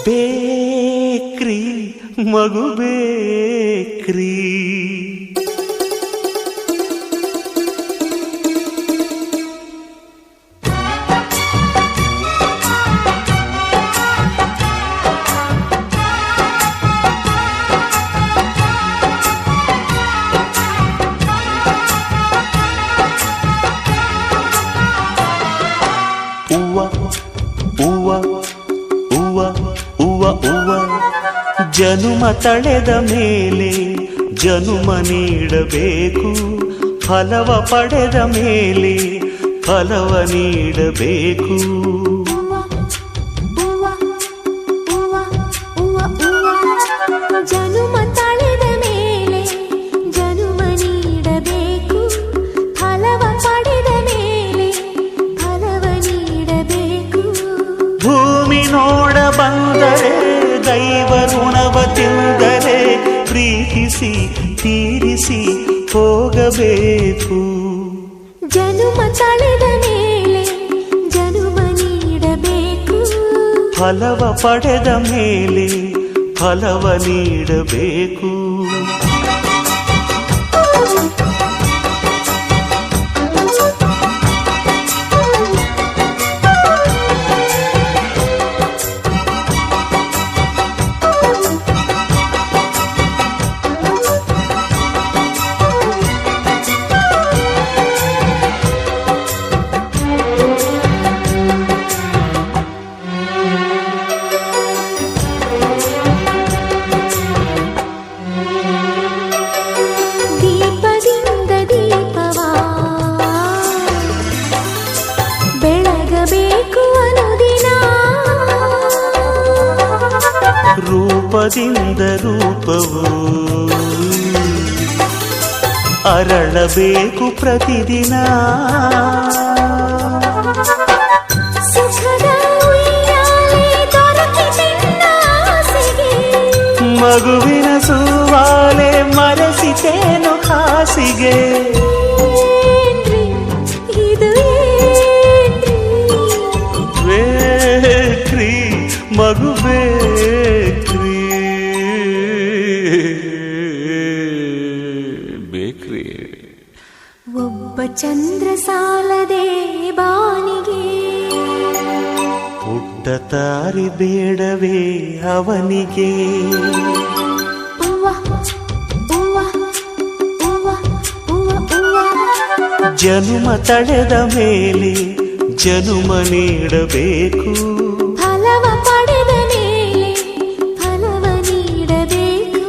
ಬೇಕ್ರಿ ಮಗು ಬೇಕ್ರಿ, ಜನುಮ ತಳೆದ ಮೇಲೆ ಜನುಮ ನೀಡಬೇಕು, ಫಲವ ಪಡೆದ ಮೇಲೆ ಫಲವ ನೀಡಬೇಕು. ಜನುಮ ತಳೆದ ಮೇಲೆ ಜನುಮ ನೀಡಬೇಕು, ಫಲವ ಪಡೆದ ಮೇಲೆ ಫಲವ ನೀಡಬೇಕು. ಭೂಮಿ ನೋಡ ಬಂದರೆ ದೈವ ಋಣವ ತಿಂದರೆ ಪ್ರೀತಿಸಿ ತೀರಿಸಿ ಹೋಗಬೇಕು. ಜನುಮ ತಳೆದ ಮೇಲೆ ಜನುಮ ನೀಡಬೇಕು, ಫಲವ ಪಡೆದ ಮೇಲೆ ಫಲವ ನೀಡಬೇಕು. ರೂಪದಿಂದ ರೂಪವು ಅರಳಬೇಕು ಪ್ರತಿದಿನ. ಸುಖದ ಉಯ್ಯಾಲೆ ದೊರಕಿತೆನ್ನಾಸೆಗೆ, ಮಗುವಿನ ಸುವಾಲೆ ಮರೆಸಿತೇನು ಹಾಸಿಗೆ. ಇದು ಬೇಕ್ರಿ ಮಗು ಬೇಕ್ರಿ ಬೇಕ್ರಿ. ಒಬ್ಬ ಚಂದ್ರ ಸಾಲದೆ ಬಾನಿಗೆ, ಪುಟ್ಟ ತಾರಿ ಬೇಡವೇ ಅವನಿಗೆ. ಜನುಮ ತಳೆದ ಮೇಲೆ ಜನುಮ ನೀಡಬೇಕು, ಫಲವ ಪಡೆದ ಮೇಲೆ ಫಲವ ನೀಡಬೇಕು.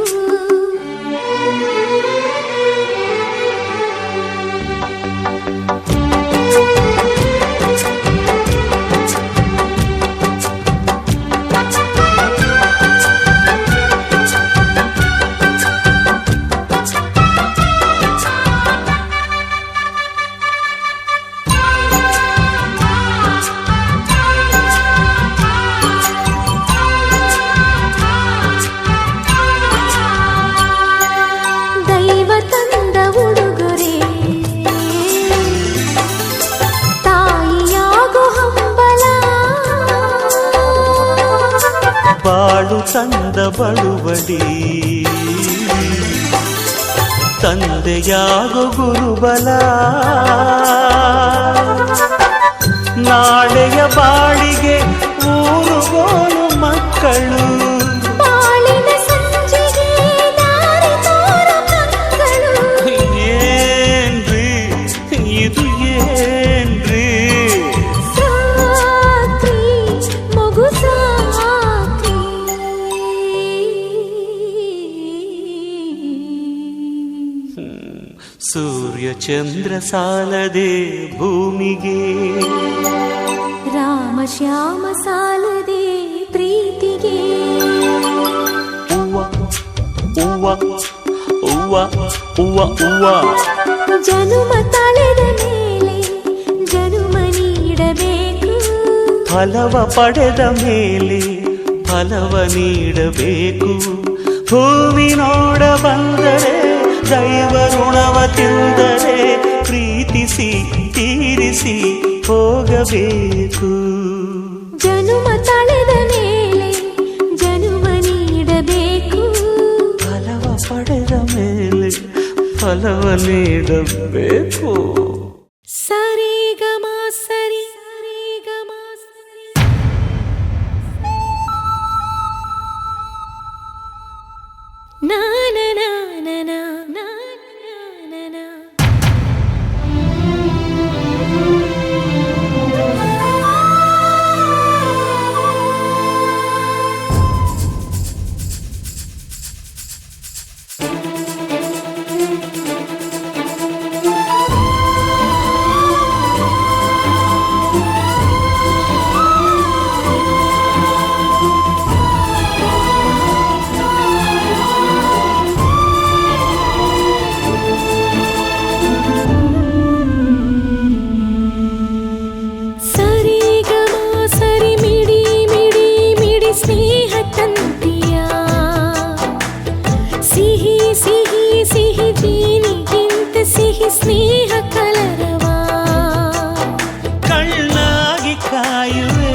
ಬಾಳು ತಂದ ಬಳುವಡಿ ತಂದೆಯಾಗೋ ಗುರುಬಲ. ನಾಳೆಯ ಬಾಳಿಗೆ ಊರುಗೋಲು ಮಕ್ಕಳು, ಬಾಳಿನ ಸಂದೇಶ ಸೂರ್ಯ ಚಂದ್ರ ಸಾಲದೆ ಭೂಮಿಗೆ, ರಾಮ ಶ್ಯಾಮ ಸಾಲದೆ ಪ್ರೀತಿಗೆ. ಹೂವ ಹೂವ ಹೂವ ಹೂವ ಹೂವ. ಜನುಮ ತಳೆದ ಮೇಲೆ ಜನುಮ ನೀಡಬೇಕು, ಫಲವ ಪಡೆದ ಮೇಲೆ ಫಲವ ನೀಡಬೇಕು. ಭೂಮಿ ನೋಡ ಬಂದರೆ ದೈವ ಋಣವ ತಿಂದರೆ ಪ್ರೀತಿಸಿ ತೀರಿಸಿ ಹೋಗಬೇಕು. ಜನುಮ ತಳೆದ ಮೇಲೆ ಜನುಮ ನೀಡಬೇಕು, ಫಲವ ಪಡೆದ ಮೇಲೆ ಫಲವ ನೀಡಬೇಕು. ಸರಿ ಗಮ ಸರಿ ಸರಿ ಗಮ ಸರಿ. ನಾನ ನಾನ ನಾನ ನಾನ. ಸ್ನೇಹ ಕಲರವಾ ಕಣ್ಣಾಗಿ ಕಾಯುವೆ,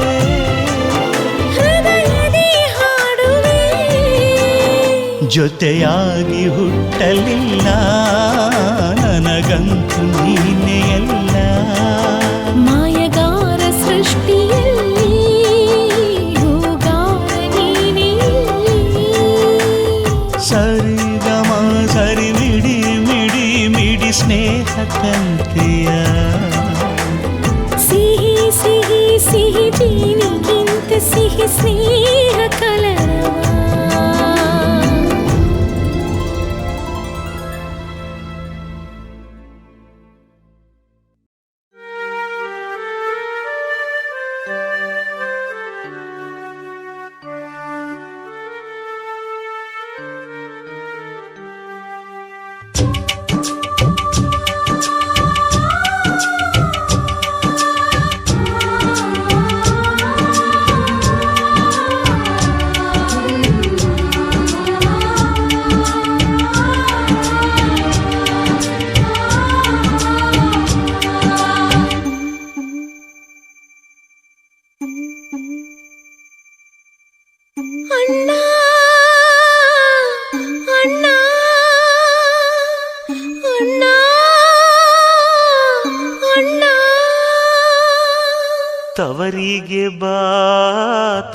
ಹೃದಯದಿ ಹಾಡುವೆ. ಜೊತೆಯಾಗಿ ಹುಟ್ಟಲಿಲ್ಲ ನನಗಂತೂ ನೀನೇ ಎಲ್ಲ. ಮಾಯಗಾರ ಸೃಷ್ಟಿಯಲ್ಲಿ ಹೂಗಾರ ನೀನೇ. ಸರಿ ಗಮ ಸರಿ ಮಿಡಿ ಮಿಡಿ ಮಿಡಿ ಸ್ನೇಹ ತಂತಿಯ. ಸಿಹಿ ಸಿಹಿ ಸಿಹಿ ಜೀನಿಗಿಂತ ಸಿಹಿ ಸ್ನೇಹ ಕಲರವಾ. ಅಣ್ಣ ಅಣ್ಣ ಅಣ್ಣ ಅಣ್ಣ. ತವರಿಗೆ ಬಾ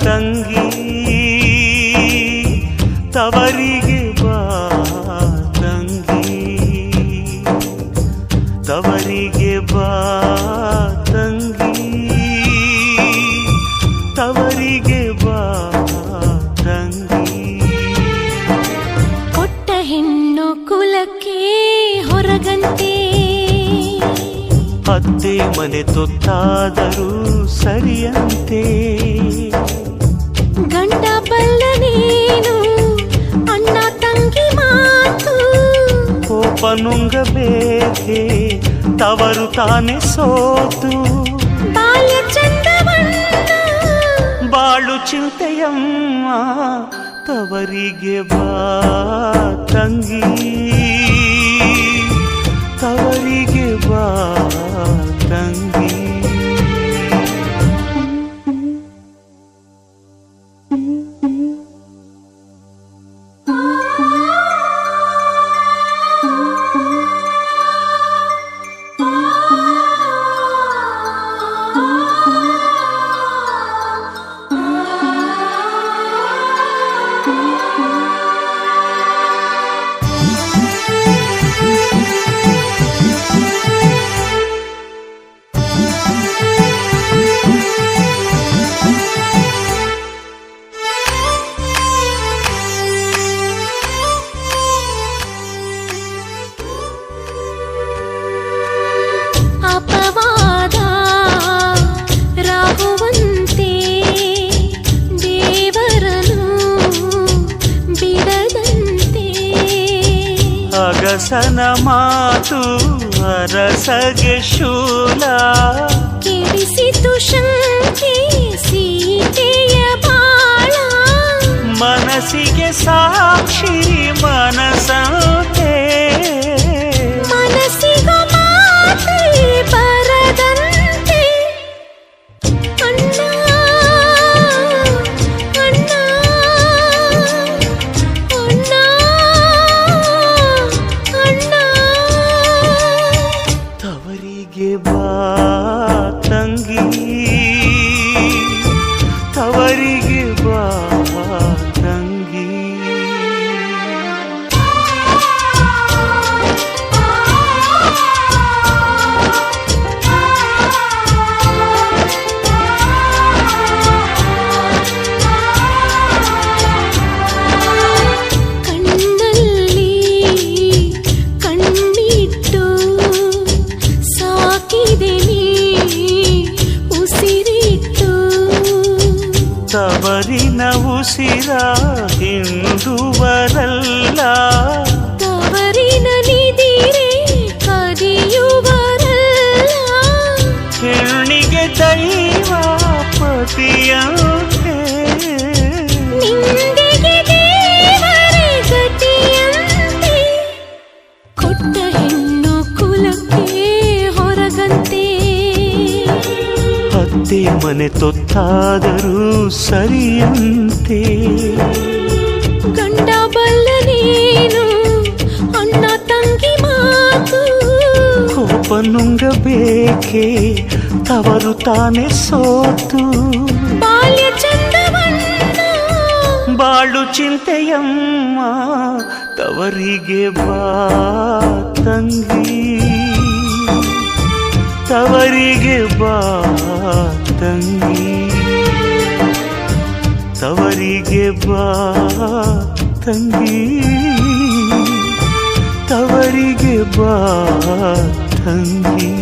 ತಂಗಿ, ತವರಿಗೆ ಬಾ ತಂಗಿ, ತವರಿಗೆ ಬಾ ತಂಗಿ, ತವರಿಗೆ ಬಾ ತಂಗಿ. ಕೊಟ್ಟ ಹೆಣ್ಣು ಕುಲಕ್ಕೆ ಹೊರಗಂತೆ, ಅತ್ತೆ ಮನೆ ತೊತ್ತಾದರೂ ಸರಿಯಂತೆ. ಗಂಡ ಬಲ್ಲನೇನು ಅಣ್ಣ ತಂಗಿ ಮಾತು. ಕೋಪ ನುಂಗಬೇಕೆ ತವರು ತಾನೆ ಸೋತು. ಬಾಲ್ಯ ಚಂದವನ್ನ ಬಾಳು ಚಿಂತೆಯಮ್ಮ, ತವರಿಗೆ ಬಾ ತಂಗಿ, ತವರಿಗೆ ಬಾ ತಂಗಿ. ಅರಸನ ಮಾತು ಅರಸಗೆ ಶೂಲ, ಕೆಡಿಸಿತು ಶಂಕೆ ಸೀತೆಯ ಬಾಳ, ಮನಸ್ಸಿಗೆ ಸಾಕ್ಷಿ ಮನಸಂತೆ, ಮನಸ್ಸಿಗೂ ಮಾತೆ ಬರದಂತೆ. ಅಣ್ಣ ಅಣ್ಣ ಅಣ್ಣ ಅಣ್ಣ, ತವರಿಗೆ ಬಾ ತಂಗಿ, ತವರಿಗೆ ಬಾ ತಂಗಿ. ಕಣ್ಣಲ್ಲಿ ಕಣ್ಣಿಟ್ಟು ಸಾಕಿದೆ ನೀ ಉಸಿರಿಟ್ಟು, ತವರಿನ ಉಸಿರ ಹಿಂದುವರಲ್ಲ, ತವರಿನ ನಿದಿರೆ ಕದಿಯುವರಲ್ಲ, ಹೆಣ್ಣಿಗೆ ದೈವ ಪತಿಯಂತೆ, ನಿಂದೆಗೆ ದೇವರೇ ಗತಿಯಂತೆ. ಕೊಟ್ಟ ಹೆಣ್ಣು ಕುಲಕ್ಕೆ ಹೊರಗಂತೆ, ಅತ್ತೆ ಮನೆ ತೊತ್ತಾದರೂ ಸರಿಯಂತೆ, ಗಂಡ ಬಲ್ಲನೇನು ಅಣ್ಣ ತಂಗಿ ಮಾತು, ಕೋಪ ನುಂಗಬೇಕೆ ತವರು ತಾನೆ ಸೋತು, ಬಾಲ್ಯ ಚಂದವನ್ನ ಬಾಳು ಚಿಂತೆಯಮ್ಮ, ತವರಿಗೆ ಬಾ ತಂಗಿ, ತವರಿಗೆ ಬಾ ತಂಗಿ, ತವರಿಗೆ ಬಾ ತಂಗಿ, ತವರಿಗೆ ಬಾ ತಂಗಿ.